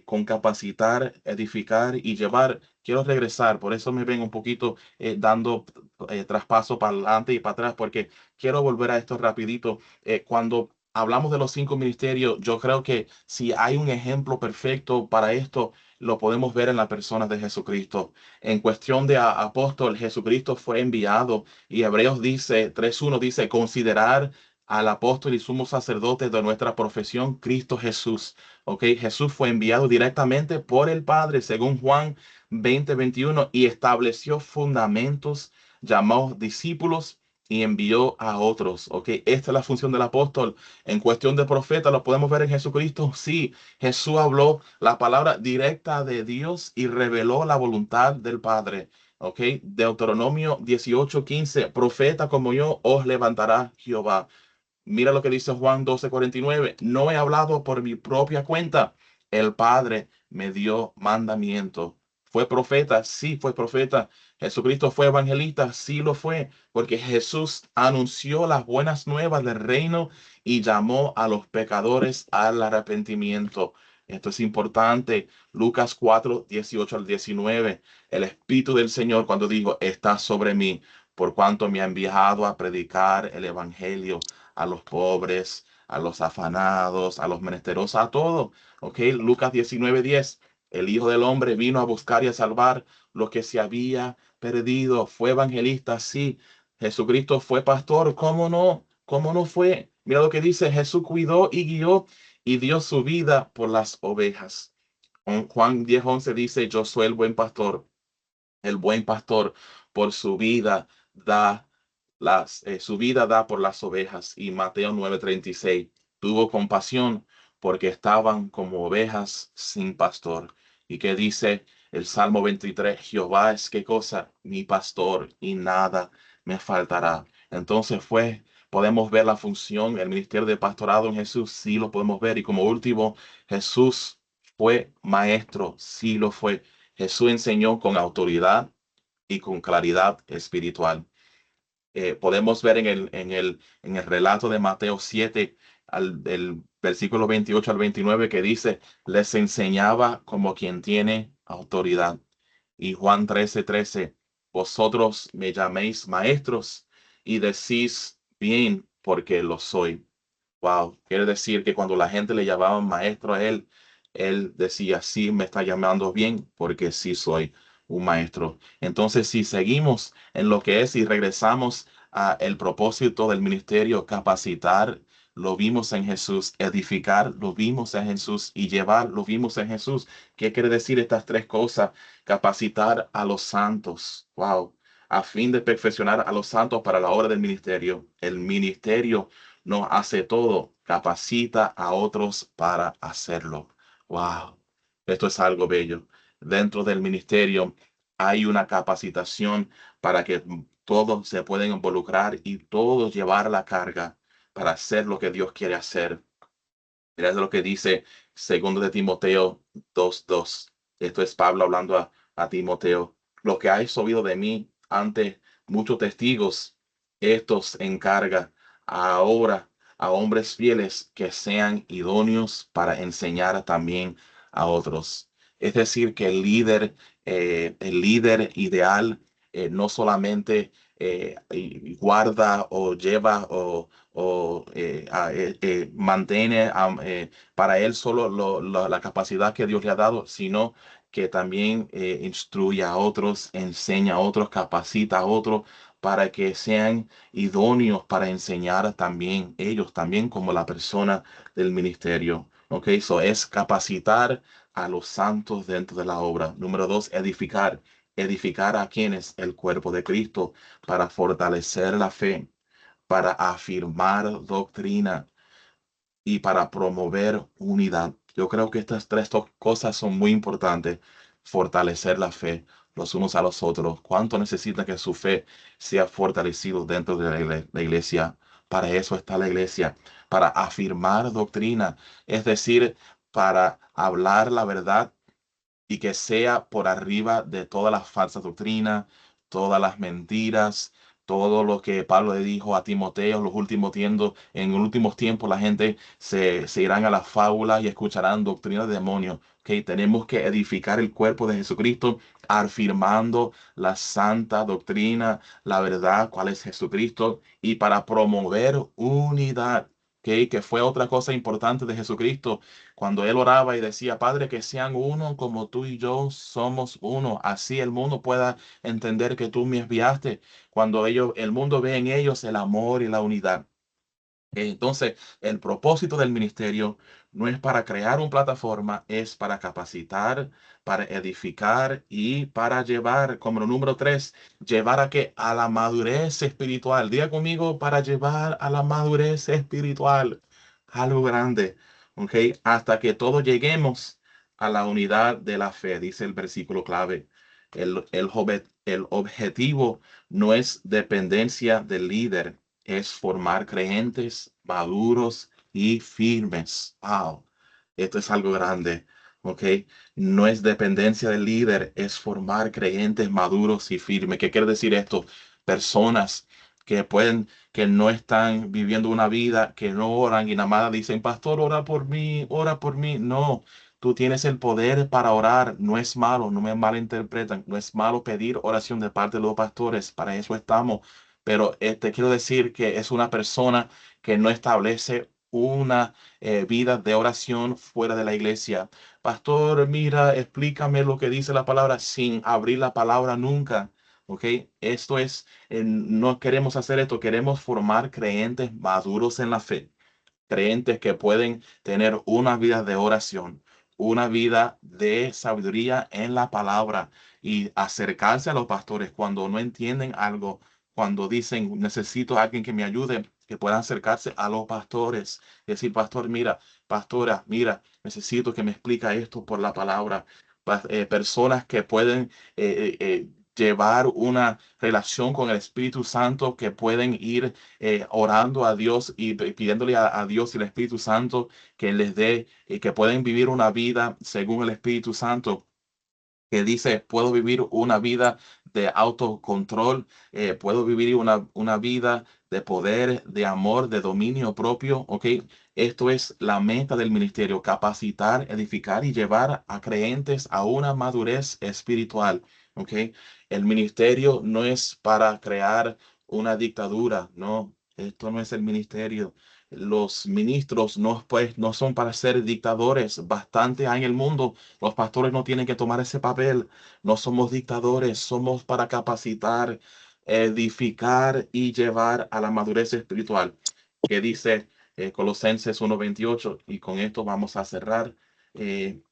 con capacitar, edificar y llevar, quiero regresar, por eso me ven un poquito dando traspaso para adelante y para atrás, porque quiero volver a esto rapidito. Cuando hablamos de los cinco ministerios, yo creo que si hay un ejemplo perfecto para esto, lo podemos ver en la persona de Jesucristo. En cuestión de apóstol, Jesucristo fue enviado y Hebreos dice, 3:1 dice, considerar al apóstol y sumo sacerdote de nuestra profesión, Cristo Jesús. Ok, Jesús fue enviado directamente por el Padre, según Juan 20:21, y estableció fundamentos, llamó discípulos y envió a otros. Ok, esta es la función del apóstol. En cuestión de profeta, lo podemos ver en Jesucristo. Sí, Jesús habló la palabra directa de Dios y reveló la voluntad del Padre. Ok, Deuteronomio 18:15, profeta como yo os levantará Jehová. Mira lo que dice Juan 12:49. No he hablado por mi propia cuenta. El Padre me dio mandamiento. ¿Fue profeta? Sí, fue profeta. Jesucristo fue evangelista, sí lo fue, porque Jesús anunció las buenas nuevas del reino y llamó a los pecadores al arrepentimiento. Esto es importante. Lucas 4:18 al 19. El Espíritu del Señor cuando dijo, está sobre mí, por cuanto me ha enviado a predicar el evangelio a los pobres, a los afanados, a los menesterosos, a todo. Ok, Lucas 19:10. El Hijo del Hombre vino a buscar y a salvar lo que se había perdido. Fue evangelista, sí. Jesucristo fue pastor, ¿cómo no? ¿Cómo no fue? Mira lo que dice, Jesús cuidó y guió y dio su vida por las ovejas. Juan 10:11 dice, yo soy el buen pastor por su vida da su vida da por las ovejas. Y Mateo 9:36, tuvo compasión porque estaban como ovejas sin pastor. ¿Y qué dice el Salmo 23? Jehová es qué cosa, mi pastor, y nada me faltará. Entonces podemos ver la función, el ministerio de pastorado en Jesús, sí lo podemos ver. Y como último, Jesús fue maestro, sí lo fue. Jesús enseñó con autoridad y con claridad espiritual. Podemos ver en el relato de Mateo 7, del versículo 28 al 29, que dice, les enseñaba como quien tiene autoridad. Y Juan 13:13, vosotros me llaméis maestros y decís bien porque lo soy. Wow, quiere decir que cuando la gente le llamaba maestro a él, él decía, sí, me está llamando bien porque sí soy un maestro. Entonces, si seguimos en lo que es y regresamos a el propósito del ministerio, capacitar, lo vimos en Jesús, edificar, lo vimos en Jesús y llevar, lo vimos en Jesús. ¿Qué quiere decir estas tres cosas? Capacitar a los santos. Wow. A fin de perfeccionar a los santos para la obra del ministerio. El ministerio no hace todo, capacita a otros para hacerlo. Wow, esto es algo bello. Dentro del ministerio hay una capacitación para que todos se pueden involucrar y todos llevar la carga para hacer lo que Dios quiere hacer. Mira lo que dice segundo de Timoteo 2:2. Esto es Pablo hablando a Timoteo. Lo que has oído de mí ante muchos testigos, estos encarga ahora a hombres fieles que sean idóneos para enseñar también a otros. Es decir, que el líder ideal no solamente guarda o lleva o mantiene para él solo la capacidad que Dios le ha dado, sino que también instruye a otros, enseña a otros, capacita a otros para que sean idóneos para enseñar también ellos, también como la persona del ministerio. Ok, eso es capacitar a los santos dentro de la obra. Número dos, edificar. Edificar a quienes el cuerpo de Cristo para fortalecer la fe, para afirmar doctrina y para promover unidad. Yo creo que estas tres cosas son muy importantes. Fortalecer la fe los unos a los otros. ¿Cuánto necesita que su fe sea fortalecido dentro de la iglesia? Para eso está la iglesia, para afirmar doctrina, es decir, para hablar la verdad y que sea por arriba de todas las falsas doctrinas, todas las mentiras, todo lo que Pablo le dijo a Timoteo en los últimos tiempos la gente se irán a las fábulas y escucharán doctrinas de demonios. Que tenemos que edificar el cuerpo de Jesucristo, afirmando la santa doctrina, la verdad, cuál es Jesucristo, y para promover unidad. que fue otra cosa importante de Jesucristo, cuando él oraba y decía, Padre, que sean uno como tú y yo somos uno, así el mundo pueda entender que tú me enviaste, cuando el mundo ve en ellos el amor y la unidad. Entonces, el propósito del ministerio no es para crear una plataforma, es para capacitar, para edificar y para llevar, como número tres, llevar a que a la madurez espiritual. Diga conmigo, para llevar a la madurez espiritual, algo grande, ¿ok? Hasta que todos lleguemos a la unidad de la fe, dice el versículo clave. El objetivo no es dependencia del líder, es formar creyentes maduros y firmes. Wow, esto es algo grande, ¿ok? No es dependencia del líder, es formar creyentes maduros y firmes. ¿Qué quiere decir esto? Personas que no están viviendo una vida, que no oran y nada más dicen, pastor, ora por mí, ora por mí. No. Tú tienes el poder para orar, no es malo, no me malinterpretan, no es malo pedir oración de parte de los pastores, para eso estamos, pero te quiero decir que es una persona que no establece una vida de oración fuera de la iglesia. Pastor, mira, explícame lo que dice la palabra sin abrir la palabra nunca. ¿Ok? Esto es, no queremos hacer esto, queremos formar creyentes maduros en la fe, creyentes que pueden tener una vida de oración, una vida de sabiduría en la palabra y acercarse a los pastores cuando no entienden algo, cuando dicen necesito a alguien que me ayude, que puedan acercarse a los pastores, decir, pastor, mira, pastora, mira, necesito que me explique esto por la palabra. Personas que pueden llevar una relación con el Espíritu Santo, que pueden ir orando a Dios y pidiéndole a Dios y el Espíritu Santo que les dé y que pueden vivir una vida según el Espíritu Santo, que dice, puedo vivir una vida de autocontrol, puedo vivir una vida de poder, de amor, de dominio propio, ¿ok? Esto es la meta del ministerio, capacitar, edificar y llevar a creyentes a una madurez espiritual, ¿ok? El ministerio no es para crear una dictadura, no, esto no es el ministerio. Los ministros no, pues, no son para ser dictadores, bastante hay en el mundo. Los pastores no tienen que tomar ese papel. No somos dictadores, somos para capacitar, edificar y llevar a la madurez espiritual, que dice Colosenses 1:28. Y con esto vamos a cerrar. eh,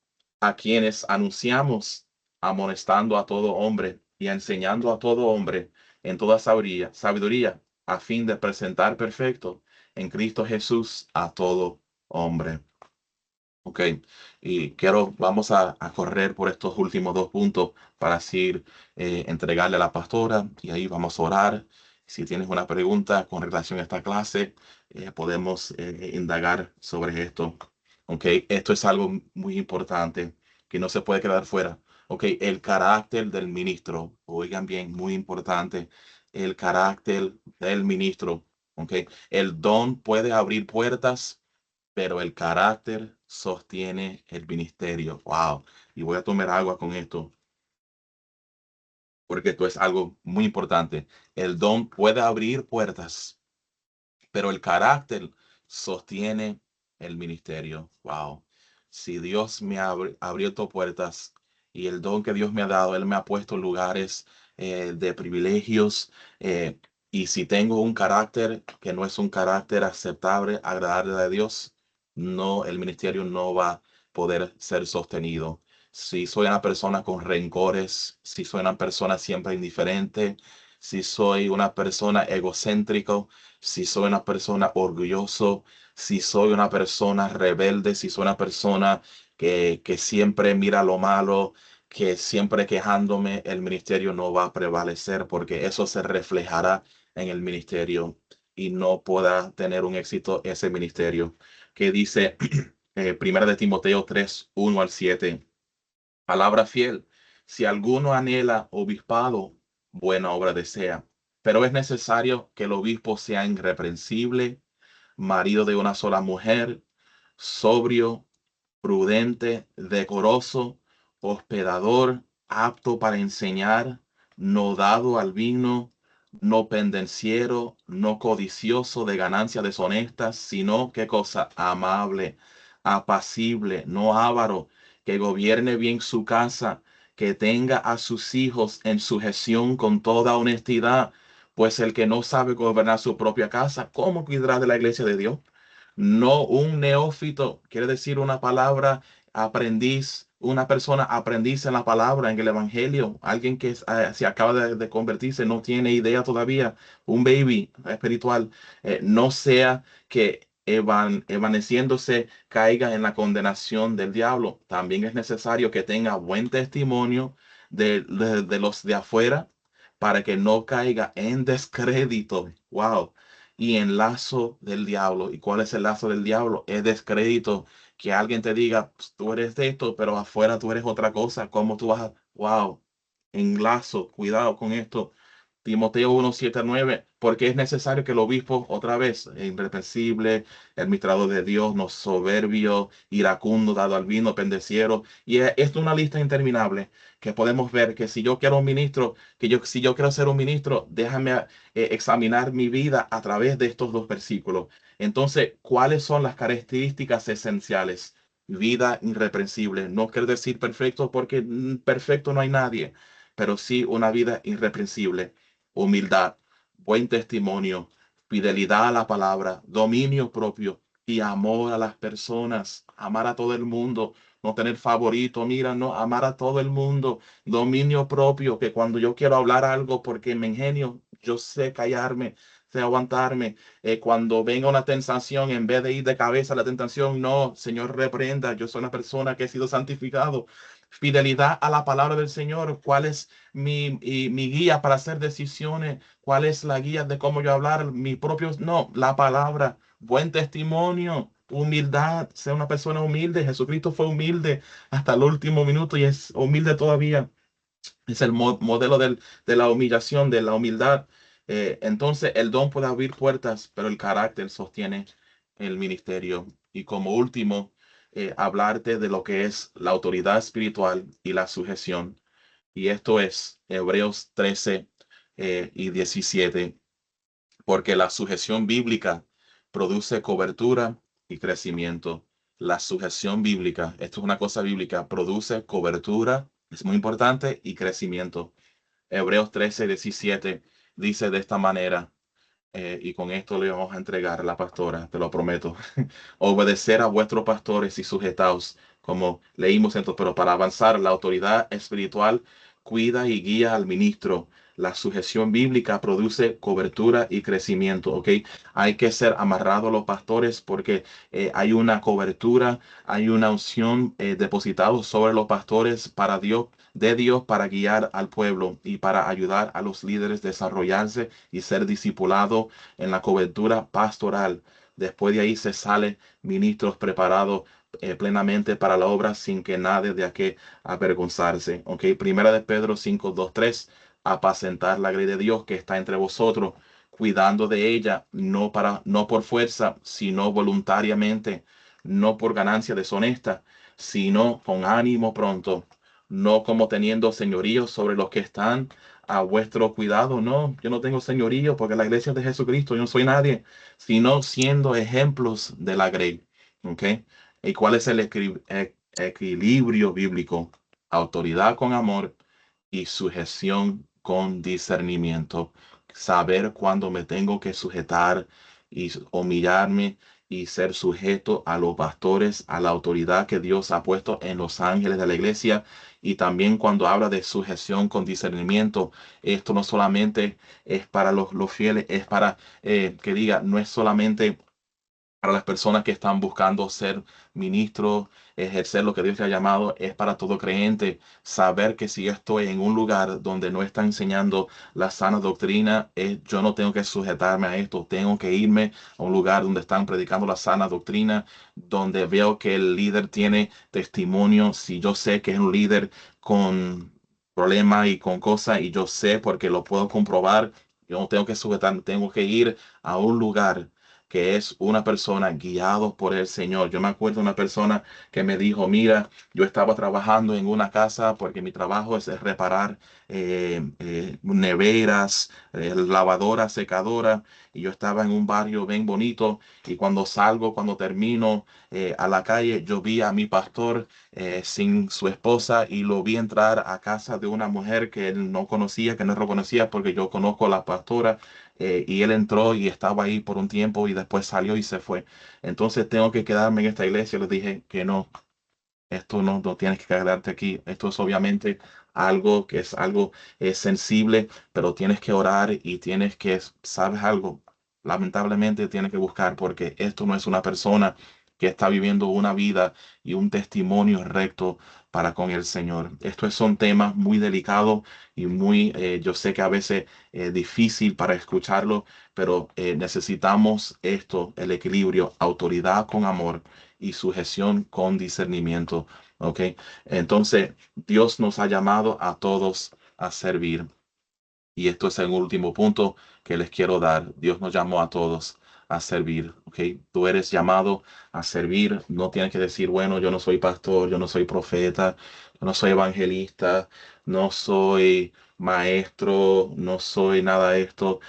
a quienes anunciamos, amonestando a todo hombre y enseñando a todo hombre en toda sabiduría, a fin de presentar perfecto en Cristo Jesús a todo hombre. Ok, y vamos a correr por estos últimos dos puntos para así entregarle a la pastora y ahí vamos a orar. Si tienes una pregunta con relación a esta clase, podemos indagar sobre esto. Ok, esto es algo muy importante que no se puede quedar fuera. Ok, el carácter del ministro, oigan bien, muy importante, el carácter del ministro. Ok, el don puede abrir puertas, pero el carácter sostiene el ministerio. Wow. Y voy a tomar agua con esto, porque esto es algo muy importante. El don puede abrir puertas, pero el carácter sostiene el ministerio. Wow. Si Dios me ha abierto puertas y el don que Dios me ha dado, Él me ha puesto en lugares de privilegios. Y si tengo un carácter que no es un carácter aceptable, agradable a Dios, no, el ministerio no va a poder ser sostenido. Si soy una persona con rencores, si soy una persona siempre indiferente, si soy una persona egocéntrico, si soy una persona orgulloso, si soy una persona rebelde, si soy una persona que siempre mira lo malo, que siempre quejándome, el ministerio no va a prevalecer porque eso se reflejará en el ministerio y no pueda tener un éxito ese ministerio. Que dice Primera de Timoteo 3:1 al 7. Palabra fiel. Si alguno anhela obispado, buena obra desea. Pero es necesario que el obispo sea irreprensible, marido de una sola mujer, sobrio, prudente, decoroso, hospedador, apto para enseñar, no dado al vino, no pendenciero, no codicioso de ganancias deshonestas, sino qué cosa, amable, apacible, no avaro, que gobierne bien su casa, que tenga a sus hijos en sujeción con toda honestidad, pues el que no sabe gobernar su propia casa, ¿cómo cuidará de la iglesia de Dios? No un neófito, quiere decir una palabra aprendiz, una persona aprendiz en la palabra, en el evangelio, alguien que se acaba de convertirse, no tiene idea todavía, un baby espiritual, no sea que evaneciéndose caiga en la condenación del diablo. También es necesario que tenga buen testimonio de los de afuera para que no caiga en descrédito. Wow. Y en lazo del diablo. ¿Y cuál es el lazo del diablo? Es descrédito, que alguien te diga, "Pues, tú eres de esto, pero afuera tú eres otra cosa. ¿Cómo tú vas a...? Wow, enlazo, cuidado con esto. Timoteo 1:7-9, porque es necesario que el obispo, otra vez, irreprensible, administrador de Dios, no soberbio, iracundo, dado al vino, pendeciero. Y es una lista interminable que podemos ver que si yo quiero un ministro, si yo quiero ser un ministro, déjame examinar mi vida a través de estos dos versículos. Entonces, ¿cuáles son las características esenciales? Vida irreprensible. No quiero decir perfecto porque perfecto no hay nadie, pero sí una vida irreprensible, humildad, buen testimonio, fidelidad a la palabra, dominio propio y amor a las personas, amar a todo el mundo, no tener favorito, mira, no, amar a todo el mundo, dominio propio, que cuando yo quiero hablar algo porque me ingenio, yo sé callarme, sé aguantarme. Cuando venga una tentación, en vez de ir de cabeza a la tentación, no, Señor, reprenda, yo soy una persona que he sido santificado. Fidelidad a la palabra del Señor, ¿cuál es mi guía para hacer decisiones? ¿Cuál es la guía de cómo yo hablar? Mi propio, no, la palabra, buen testimonio, humildad, ser una persona humilde. Jesucristo fue humilde hasta el último minuto y es humilde todavía. Es el modelo de la humillación, de la humildad. Entonces, el don puede abrir puertas, pero el carácter sostiene el ministerio. Y como último, hablarte de lo que es la autoridad espiritual y la sujeción. Y esto es Hebreos 13 y 17, porque la sujeción bíblica produce cobertura y crecimiento. La sujeción bíblica, esto es una cosa bíblica, produce cobertura, es muy importante, y crecimiento. Hebreos 13:17 dice de esta manera, y con esto le vamos a entregar a la pastora, te lo prometo. Obedecer a vuestros pastores y sujetaos, como leímos entonces, pero para avanzar, la autoridad espiritual cuida y guía al ministro. La sujeción bíblica produce cobertura y crecimiento, ¿ok? Hay que ser amarrado a los pastores porque hay una cobertura, hay una unción depositada sobre los pastores para Dios, de Dios, para guiar al pueblo y para ayudar a los líderes a desarrollarse y ser discipulados en la cobertura pastoral. Después de ahí se sale ministros preparados plenamente para la obra sin que nadie de aquí avergonzarse. Ok, primera de Pedro 5:2-3, apacentar la grey de Dios que está entre vosotros, cuidando de ella, no por fuerza, sino voluntariamente, no por ganancia deshonesta, sino con ánimo pronto, no como teniendo señorío sobre los que están a vuestro cuidado. No, yo no tengo señorío porque la iglesia es de Jesucristo, yo no soy nadie, sino siendo ejemplos de la grey. ¿Ok? ¿Y cuál es el equilibrio bíblico? Autoridad con amor y sujeción con discernimiento. Saber cuándo me tengo que sujetar y humillarme y ser sujeto a los pastores, a la autoridad que Dios ha puesto en los ángeles de la iglesia. Y también cuando habla de sujeción con discernimiento, esto no solamente es para los fieles, es para que diga, no es solamente para las personas que están buscando ser ministros, ejercer lo que Dios le ha llamado, es para todo creyente. Saber que si estoy en un lugar donde no está enseñando la sana doctrina, yo no tengo que sujetarme a esto, tengo que irme a un lugar donde están predicando la sana doctrina, donde veo que el líder tiene testimonio. Si yo sé que es un líder con problemas y con cosas, y yo sé porque lo puedo comprobar, yo no tengo que sujetarme, tengo que ir a un lugar que es una persona guiado por el Señor. Yo me acuerdo de una persona que me dijo, mira, yo estaba trabajando en una casa porque mi trabajo es reparar neveras, lavadoras, secadoras, y yo estaba en un barrio bien bonito, y cuando salgo, cuando termino a la calle, yo vi a mi pastor sin su esposa y lo vi entrar a casa de una mujer que él no conocía, que no reconocía porque yo conozco a la pastora, y él entró y estaba ahí por un tiempo y después salió y se fue. Entonces tengo que quedarme en esta iglesia. Le dije que no, esto no tienes que quedarte aquí. Esto es obviamente algo que es algo sensible, pero tienes que orar y tienes que, ¿sabes algo? Lamentablemente tienes que buscar porque esto no es una persona que está viviendo una vida y un testimonio recto para con el Señor. Estos son temas muy delicados y muy, yo sé que a veces es difícil para escucharlo, pero necesitamos esto, el equilibrio, autoridad con amor y sujeción con discernimiento. ¿Ok? Entonces, Dios nos ha llamado a todos a servir. Y esto es el último punto que les quiero dar. Dios nos llamó a todos a servir. ¿Ok? Tú eres llamado a servir. No tienes que decir, bueno, yo no soy pastor, yo no soy profeta, yo no soy evangelista, no soy maestro, no soy nada de esto.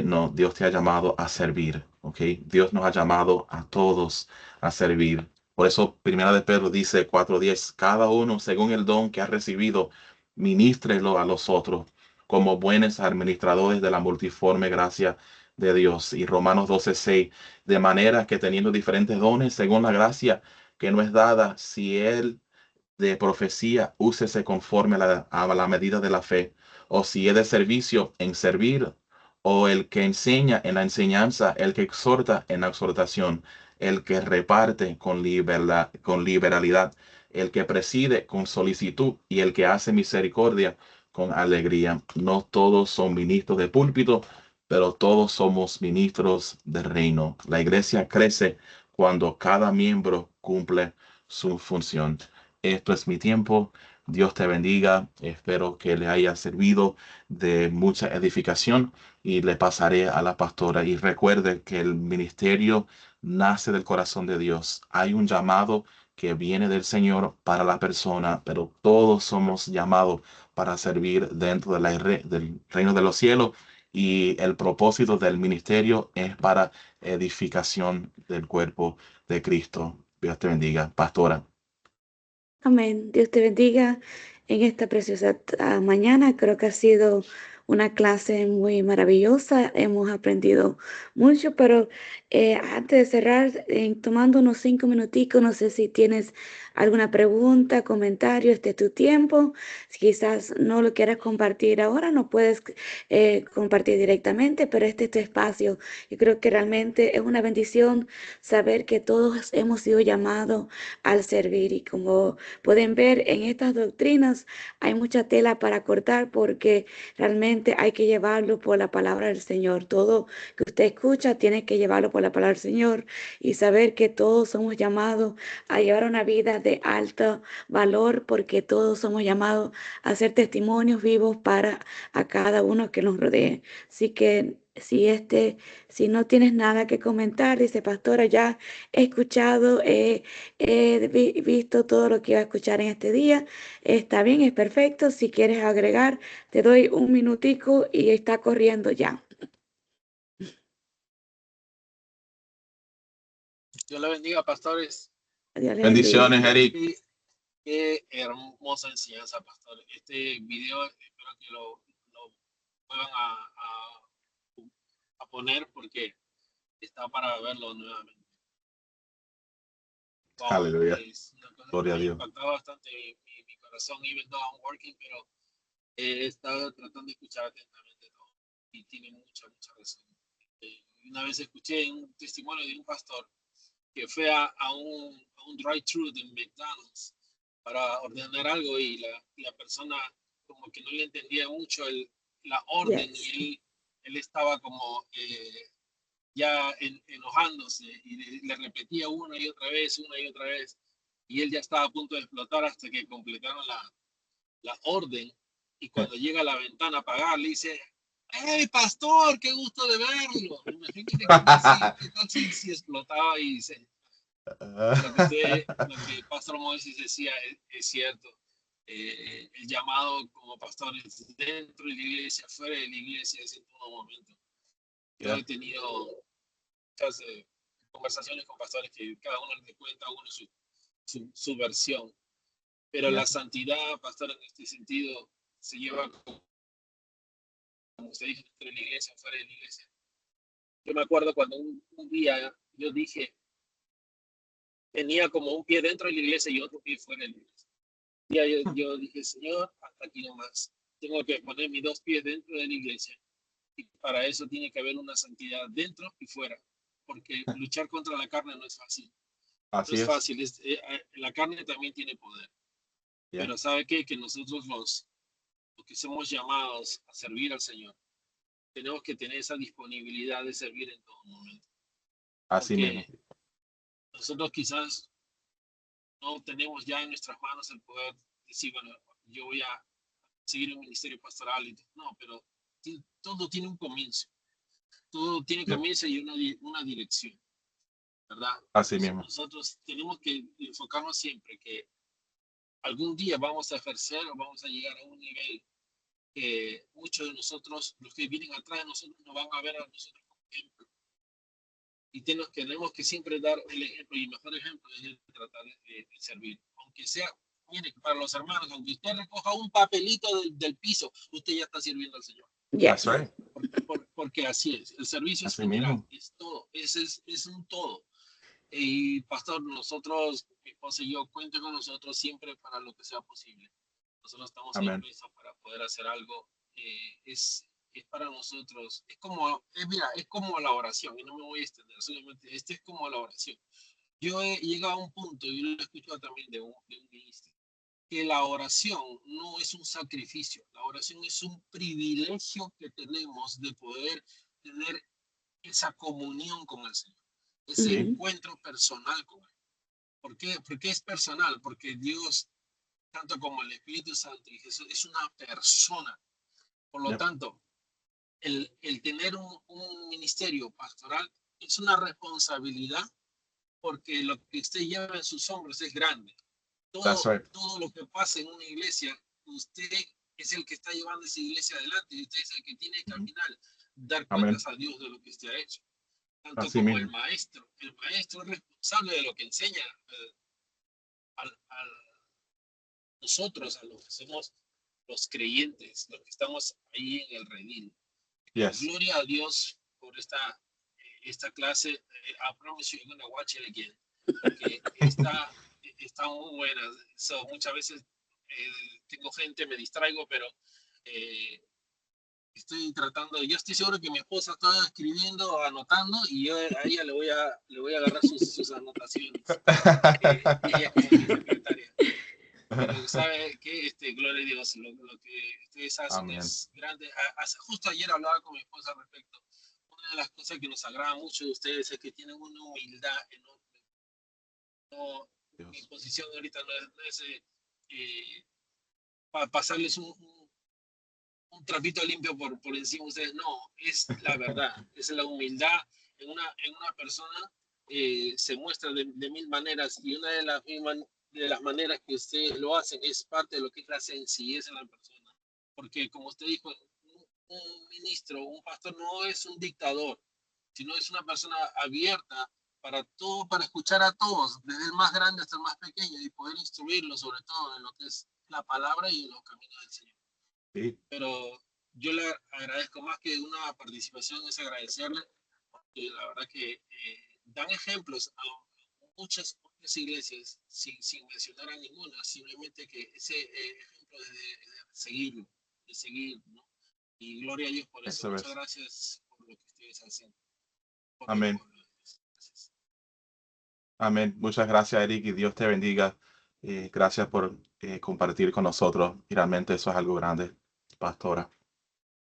No, Dios te ha llamado a servir. ¿Ok? Dios nos ha llamado a todos a servir. Por eso, Primera de Pedro dice 4:10, cada uno según el don que ha recibido, ministrelo a los otros como buenos administradores de la multiforme gracia de Dios. Y Romanos 12:6, de manera que teniendo diferentes dones según la gracia que no es dada, si él de profecía, úsese conforme a la medida de la fe, o si es de servicio, en servir, o el que enseña en la enseñanza, el que exhorta en la exhortación, el que reparte con liberalidad, el que preside con solicitud y el que hace misericordia con alegría. No todos son ministros de púlpito, pero todos somos ministros del reino. La iglesia crece cuando cada miembro cumple su función. Esto es mi tiempo. Dios te bendiga. Espero que le haya servido de mucha edificación y le pasaré a la pastora. Y recuerde que el ministerio nace del corazón de Dios. Hay un llamado que viene del Señor para la persona, pero todos somos llamados para servir dentro de del reino de los cielos. Y el propósito del ministerio es para edificación del cuerpo de Cristo. Dios te bendiga, pastora. Amén. Dios te bendiga en esta preciosa mañana. Creo que ha sido una clase muy maravillosa. Hemos aprendido mucho, pero antes de cerrar, tomando unos 5 minuticos, no sé si tienes alguna pregunta, comentario, este es tu tiempo. Si quizás no lo quieras compartir ahora, no puedes compartir directamente, pero este es tu espacio. Yo creo que realmente es una bendición saber que todos hemos sido llamados al servir y como pueden ver en estas doctrinas hay mucha tela para cortar porque realmente hay que llevarlo por la palabra del Señor. Todo que usted escucha tiene que llevarlo por la palabra del Señor y saber que todos somos llamados a llevar una vida de alto valor porque todos somos llamados a ser testimonios vivos para a cada uno que nos rodee. Así que si no tienes nada que comentar, dice pastora, ya he escuchado, he visto todo lo que iba a escuchar en este día. Está bien, es perfecto. Si quieres agregar, te doy un minutico y está corriendo ya. Dios le bendiga, pastores. Dios les bendiga. Bendiciones, Eric. Qué hermosa enseñanza, pastor. Este video espero que lo vuelvan a poner porque está para verlo nuevamente. Wow, Aleluya. es una cosa que Gloria a me ha Dios. impactado bastante mi corazón, even though I'm working, pero he estado tratando de escuchar atentamente todo. Y tiene mucha razón. Una vez escuché un testimonio de un pastor que fue a un drive-thru de McDonald's para ordenar algo y la persona como que no le entendía mucho la orden Yes. y él estaba como ya enojándose y le repetía una y otra vez y él ya estaba a punto de explotar hasta que completaron la orden y cuando llega a la ventana a pagar le dice, ¡Hey, pastor! ¡Qué gusto de verlo! Imagínate qué tal si explotaba y lo que Pastor Moisés decía es cierto. El llamado como pastores dentro de la iglesia, fuera de la iglesia, es en todo momento. Yo Yeah. he tenido muchas conversaciones con pastores que cada uno le cuenta a uno su versión, pero Yeah. la santidad, pastor, en este sentido, se lleva, como usted dijo, dentro de la iglesia, fuera de la iglesia. Yo me acuerdo cuando un día yo dije, tenía como un pie dentro de la iglesia y otro pie fuera de la iglesia. Y yo dije, Señor, hasta aquí nomás. Tengo que poner mis dos pies dentro de la iglesia. Y para eso tiene que haber una santidad dentro y fuera. Porque luchar contra la carne no es fácil. No Así es es. fácil. La carne también tiene poder. Yeah. Pero ¿sabe qué? Que nosotros los que somos llamados a servir al Señor, tenemos que tener esa disponibilidad de servir en todo momento. Así mismo. Porque nosotros quizás no tenemos ya en nuestras manos el poder decir, bueno, yo voy a seguir un ministerio pastoral. No, pero todo tiene un comienzo. Todo tiene Yeah. comienzo y una dirección, ¿verdad? Así Entonces, mismo. nosotros tenemos que enfocarnos siempre que algún día vamos a ejercer o vamos a llegar a un nivel que muchos de nosotros, los que vienen atrás de nosotros, nos van a ver a nosotros como ejemplo. Y tenemos que siempre dar el ejemplo, y el mejor ejemplo es tratar de servir. Aunque sea, mire, para los hermanos, aunque usted recoja un papelito del piso, usted ya está sirviendo al Señor. That's right. Porque así es, el servicio es Así general, mismo. es todo, es un todo. Y pastor, nosotros, mi esposa y yo, cuente con nosotros siempre para lo que sea posible. Nosotros estamos ahí Amén. prestos para poder hacer algo. Es para nosotros, mira, es como la oración, y no me voy a extender, solamente este es como la oración. Yo he llegado a un punto, y lo he escuchado también de un ministro, que la oración no es un sacrificio, la oración es un privilegio que tenemos de poder tener esa comunión con el Señor, ese Sí. encuentro personal con Él. ¿Por qué? Porque es personal, porque Dios, tanto como el Espíritu Santo y Jesús, es una persona. Por lo Yep. tanto, el tener un ministerio pastoral es una responsabilidad, porque lo que usted lleva en sus hombros es grande. That's right. Todo lo que pasa en una iglesia, usted es el que está llevando esa iglesia adelante y usted es el que tiene que al final dar Amén. cuentas a Dios de lo que usted ha hecho. Tanto Así como mismo. el maestro. El maestro es responsable de lo que enseña a nosotros, a los que somos los creyentes, los que estamos ahí en el redil. Yes. Gloria a Dios por esta clase. I promise you're going to watch it again. Porque está muy buena. So, muchas veces tengo gente, me distraigo, pero estoy tratando. Yo estoy seguro que mi esposa está escribiendo, anotando, y yo a ella le voy a agarrar sus anotaciones. Ella como mi secretaria. Pero sabe que gloria a Dios, lo que ustedes hacen Amén. es grande. Justo ayer hablaba con mi esposa al respecto. Una de las cosas que nos agrada mucho de ustedes es que tienen una humildad enorme. No, mi posición ahorita no es para pasarles un trapito limpio por encima de ustedes. No, es la verdad, es la humildad en una persona. Se muestra de mil maneras, y una de las maneras que ustedes lo hacen es parte de lo que es la sencillez en la persona. Porque como usted dijo, un ministro, un pastor no es un dictador, sino es una persona abierta para todo, para escuchar a todos, desde el más grande hasta el más pequeño, y poder instruirlos sobre todo en lo que es la palabra y en los caminos del Señor. Sí. Pero yo le agradezco, más que una participación, es agradecerle, porque la verdad que dan ejemplos a muchas iglesias, sin mencionar a ninguna, simplemente que ese ejemplo de seguir, ¿no? Y gloria a Dios por eso. Muchas gracias por lo que ustedes hacen. Amén. Gracias. Amén. Muchas gracias, Eric, y Dios te bendiga. Gracias por compartir con nosotros. Y realmente eso es algo grande, pastora.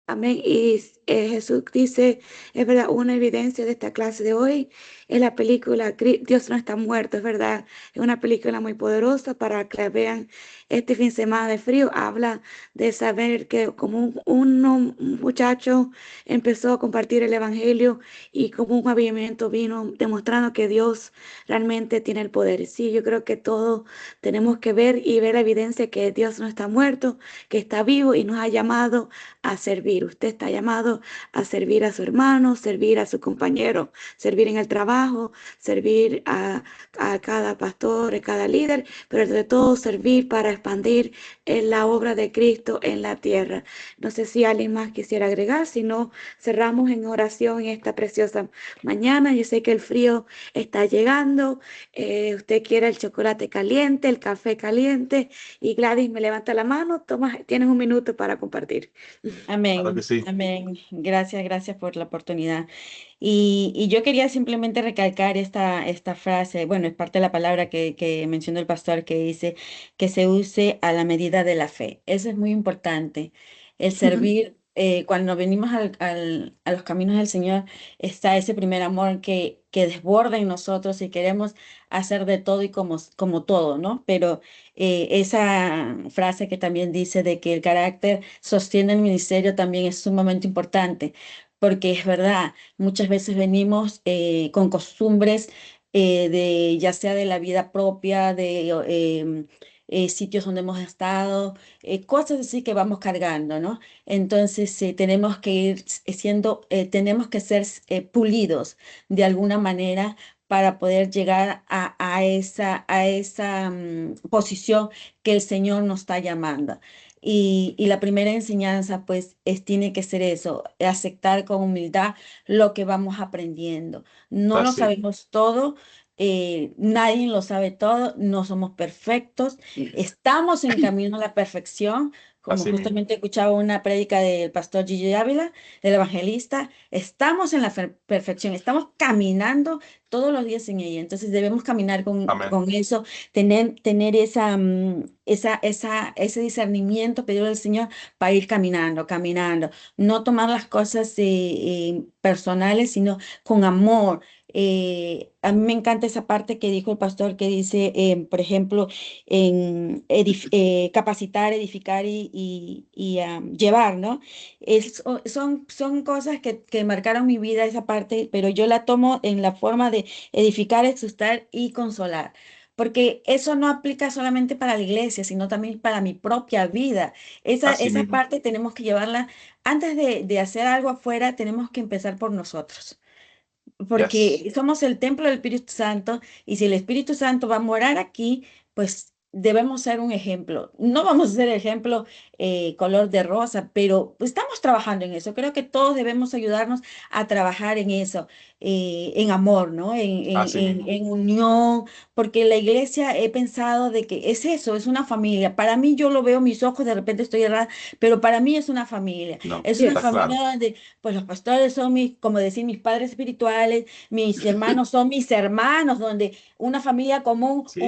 Amén. Y Jesús dice, es verdad, una evidencia de esta clase de hoy es la película Dios no está muerto, es verdad. Es una película muy poderosa para que la vean este fin de semana de frío, habla de saber que como un muchacho empezó a compartir el evangelio y como un avivamiento vino demostrando que Dios realmente tiene el poder. Sí, yo creo que todos tenemos que ver y ver la evidencia que Dios no está muerto, que está vivo y nos ha llamado a servir. Usted está llamado a servir a su hermano, servir a su compañero, servir en el trabajo, servir a cada pastor, a cada líder, pero de todo servir para expandir la obra de Cristo en la tierra. No sé si alguien más quisiera agregar, si no, cerramos en oración en esta preciosa mañana. Yo sé que el frío está llegando, usted quiere el chocolate caliente, el café caliente, y Gladys me levanta la mano, toma, tienes un minuto para compartir. Claro que Amén, sí. amén. Gracias, gracias por la oportunidad. Y yo quería simplemente recalcar esta frase, bueno, es parte de la palabra que mencionó el pastor que dice que se use a la medida de la fe. Eso es muy importante. El servir, cuando venimos a los caminos del Señor, está ese primer amor que desborda en nosotros y queremos hacer de todo y como todo, ¿no? Pero esa frase que también dice de que el carácter sostiene el ministerio también es sumamente importante, porque es verdad, muchas veces venimos con costumbres de ya sea de la vida propia, de sitios donde hemos estado, cosas así que vamos cargando, ¿no? Entonces tenemos que ir tenemos que ser pulidos de alguna manera para poder llegar a esa posición que el Señor nos está llamando. Y la primera enseñanza, pues, tiene que ser eso, aceptar con humildad lo que vamos aprendiendo. No lo Así, sabemos todo, nadie lo sabe todo, no somos perfectos, estamos en camino a la perfección. Como así mismo. justamente escuchaba una prédica del pastor Gigi Ávila, del evangelista, estamos en la perfección, estamos caminando todos los días en ella. Entonces debemos caminar Amén. con eso, tener ese discernimiento, pedirle al Señor para ir caminando, caminando, no tomar las cosas personales, sino con amor. A mí me encanta esa parte que dijo el pastor que dice, por ejemplo, en capacitar, edificar y llevar, ¿no? Son cosas que marcaron mi vida esa parte, pero yo la tomo en la forma de edificar, exhortar y consolar. Porque eso no aplica solamente para la iglesia, sino también para mi propia vida. Así Esa mismo. parte tenemos que llevarla, antes de hacer algo afuera, tenemos que empezar por nosotros, Yes. porque somos el templo del Espíritu Santo y si el Espíritu Santo va a morar aquí, pues debemos ser un ejemplo. No vamos a ser ejemplo color de rosa, pero estamos trabajando en eso. Creo que todos debemos ayudarnos a trabajar en eso, en amor, ¿no? Así mismo. En unión, porque la iglesia he pensado de que es eso, es una familia. Para mí yo lo veo, mis ojos, de repente estoy errada, pero para mí es una familia. No, Es una está Yes. claro. familia donde pues los pastores son como decir, mis padres espirituales, mis hermanos son mis hermanos, donde una familia común, Sí.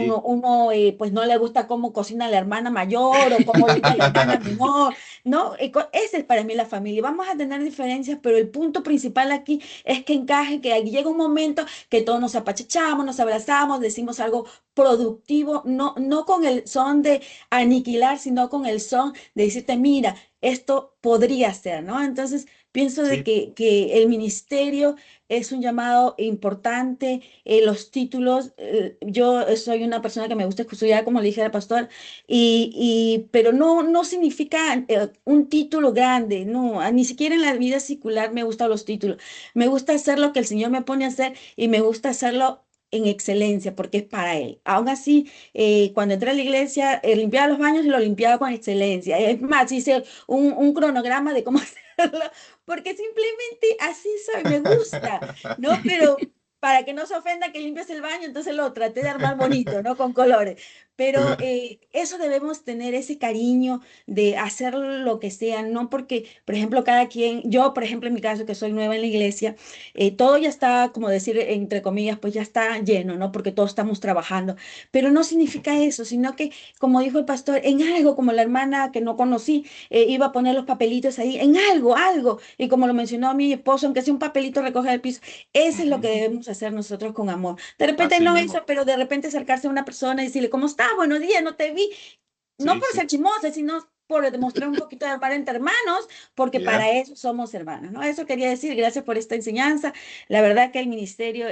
pues no le gusta cómo cocina la hermana mayor o cómo limpia la hermana menor, ¿no? Esa es para mí la familia. Vamos a tener diferencias, pero el punto principal aquí es que encaje, que llega un momento que todos nos apachachamos, nos abrazamos, decimos algo productivo, no con el son de aniquilar, sino con el son de decirte, mira, esto podría ser, ¿no? Entonces, pienso de Sí. que el ministerio es un llamado importante, los títulos, yo soy una persona que me gusta estudiar, como le dije al pastor, pero no significa un título grande, no, ni siquiera en la vida secular me gustan los títulos, me gusta hacer lo que el Señor me pone a hacer y me gusta hacerlo en excelencia, porque es para Él. Aún así, cuando entré a la iglesia, limpiaba los baños y lo limpiaba con excelencia. Es más, hice un cronograma de cómo hacerlo, porque simplemente así soy, me gusta, ¿no? Pero para que no se ofenda que limpies el baño, entonces lo traté de armar bonito, ¿no? Con colores. Pero eso debemos tener, ese cariño de hacer lo que sea, no porque, por ejemplo, cada quien, yo, por ejemplo, en mi caso, que soy nueva en la iglesia, todo ya está, como decir, entre comillas, pues ya está lleno, ¿no? Porque todos estamos trabajando. Pero no significa eso, sino que, como dijo el pastor, en algo, como la hermana que no conocí, iba a poner los papelitos ahí, en algo. Y como lo mencionó mi esposo, aunque sea un papelito recoger el piso, eso es lo que Ujú. debemos hacer nosotros con amor. De repente Así no mismo. eso, pero de repente acercarse a una persona y decirle, ¿cómo estás? Buenos días, no te vi. no Sí, por sí, ser chismosa, sino por demostrar un poquito de amor entre hermanos, porque yeah, para eso somos hermanos, ¿no? Eso quería decir, gracias por esta enseñanza. La verdad que el ministerio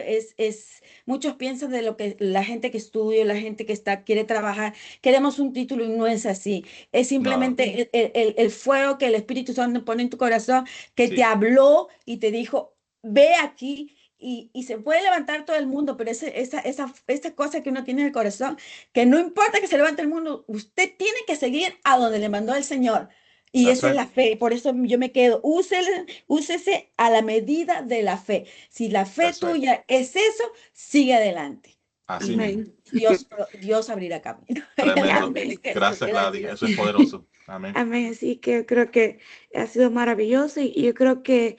muchos piensan de lo que la gente que estudia, la gente que quiere trabajar, queremos un título y no es así. Es no, simplemente el fuego que el Espíritu Santo pone en tu corazón, que te sí, habló y te dijo, ve aquí. Y se puede levantar todo el mundo, pero esa cosa que uno tiene en el corazón, que no importa que se levante el mundo, usted tiene que seguir a donde le mandó el Señor. Y that's esa es right. la fe. Por eso yo me quedo. Úsese a la medida de la fe. Si la fe That's right. tuya es eso, sigue adelante. Así Y mismo. Amén. Dios abrirá camino. Tremendo. Amén. Gracias, Gladys. Gracias. Eso es poderoso. Amén. Amén. Así que creo que ha sido maravilloso y yo creo que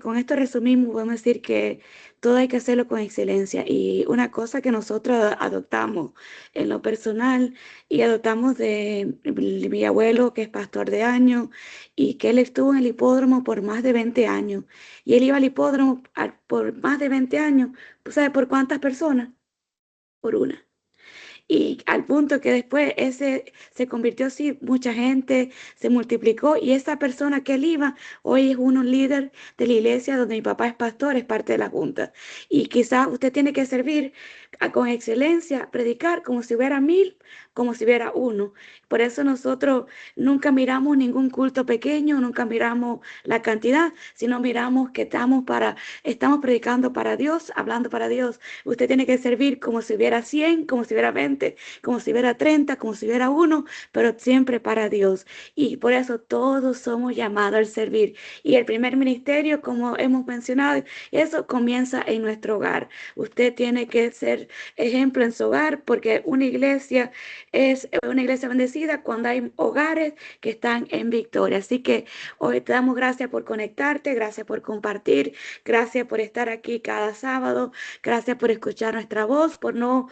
con esto resumimos, podemos decir que todo hay que hacerlo con excelencia. Y una cosa que nosotros adoptamos en lo personal y adoptamos de mi abuelo, que es pastor de años, y que él estuvo en el hipódromo por más de 20 años. Y él iba al hipódromo por más de 20 años. ¿Sabe por cuántas personas? Por una. Y al punto que después ese se convirtió así, mucha gente se multiplicó y esa persona que él iba, hoy es uno líder de la iglesia donde mi papá es pastor, es parte de la junta. Y quizás usted tiene que servir con excelencia, predicar como si hubiera 1000, como si hubiera uno. Por eso nosotros nunca miramos ningún culto pequeño, nunca miramos la cantidad, sino miramos que estamos predicando para Dios, hablando para Dios. Usted tiene que servir como si hubiera 100, como si hubiera 20, como si hubiera 30, como si hubiera uno, pero siempre para Dios. Y por eso todos somos llamados al servir. Y el primer ministerio, como hemos mencionado, eso comienza en nuestro hogar. Usted tiene que ser ejemplo en su hogar porque una iglesia es una iglesia bendecida cuando hay hogares que están en victoria. Así que hoy te damos gracias por conectarte, gracias por compartir, gracias por estar aquí cada sábado. Gracias por escuchar nuestra voz, por no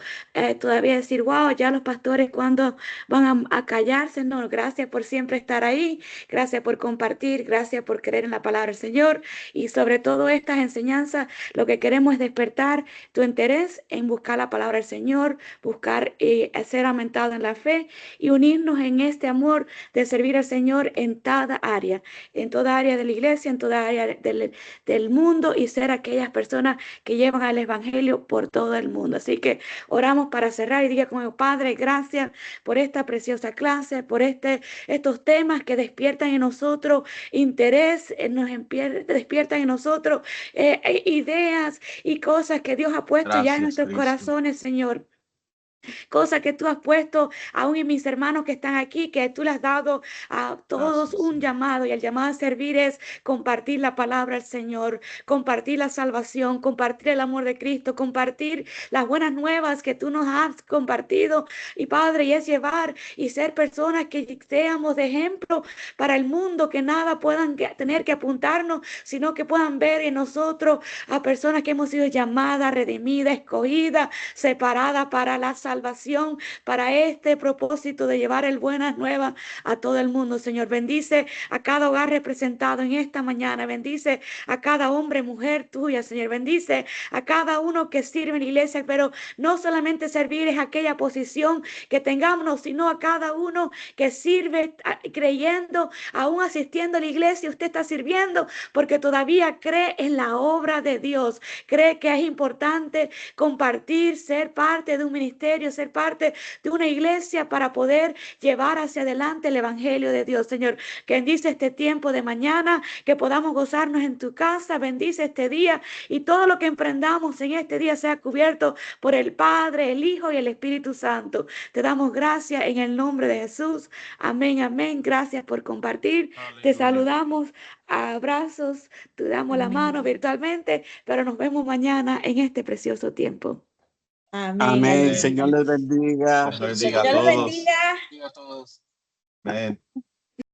todavía decir, wow, ya los pastores cuando van a callarse. No, gracias por siempre estar ahí. Gracias por compartir. Gracias por creer en la palabra del Señor. Y sobre todo estas enseñanzas, lo que queremos es despertar tu interés en buscar la palabra del Señor, buscar ser aumentado en la fe y unirnos en este amor de servir al Señor en toda área de la iglesia, en toda área del mundo y ser aquellas personas que llevan al Evangelio por todo el mundo. Así que oramos para cerrar y diga como Padre, gracias por esta preciosa clase, por estos temas que despiertan en nosotros interés, despiertan en nosotros ideas y cosas que Dios ha puesto ya en Gracias, nuestros Cristo. corazones, Señor. Cosas que tú has puesto aún en mis hermanos que están aquí, que tú les has dado a todos Gracias, un Señor. llamado y el llamado a servir es compartir la palabra del Señor, compartir la salvación, compartir el amor de Cristo, compartir las buenas nuevas que tú nos has compartido y Padre, y es llevar y ser personas que seamos de ejemplo para el mundo, que nada puedan tener que apuntarnos, sino que puedan ver en nosotros a personas que hemos sido llamadas, redimidas, escogidas, separadas para la salvación, para este propósito de llevar el buenas nuevas a todo el mundo. Señor, bendice a cada hogar representado en esta mañana, bendice a cada hombre, mujer tuya, Señor, bendice a cada uno que sirve en la iglesia, pero no solamente servir es aquella posición que tengamos, sino a cada uno que sirve creyendo, aún asistiendo a la iglesia, usted está sirviendo porque todavía cree en la obra de Dios, cree que es importante compartir, ser parte de un ministerio, ser parte de una iglesia para poder llevar hacia adelante el Evangelio de Dios. Señor, que bendice este tiempo de mañana, que podamos gozarnos en tu casa, bendice este día y todo lo que emprendamos en este día sea cubierto por el Padre, el Hijo y el Espíritu Santo. Te damos gracias en el nombre de Jesús. Amén, amén. Gracias por compartir. Te Aleluya. saludamos. Abrazos, te damos la mano Amén. virtualmente, pero nos vemos mañana en este precioso tiempo. Amén, Amén. Amén. Señor amén. les bendiga. Dios les bendiga a Dios los todos. bendiga. Digo a todos. Amén.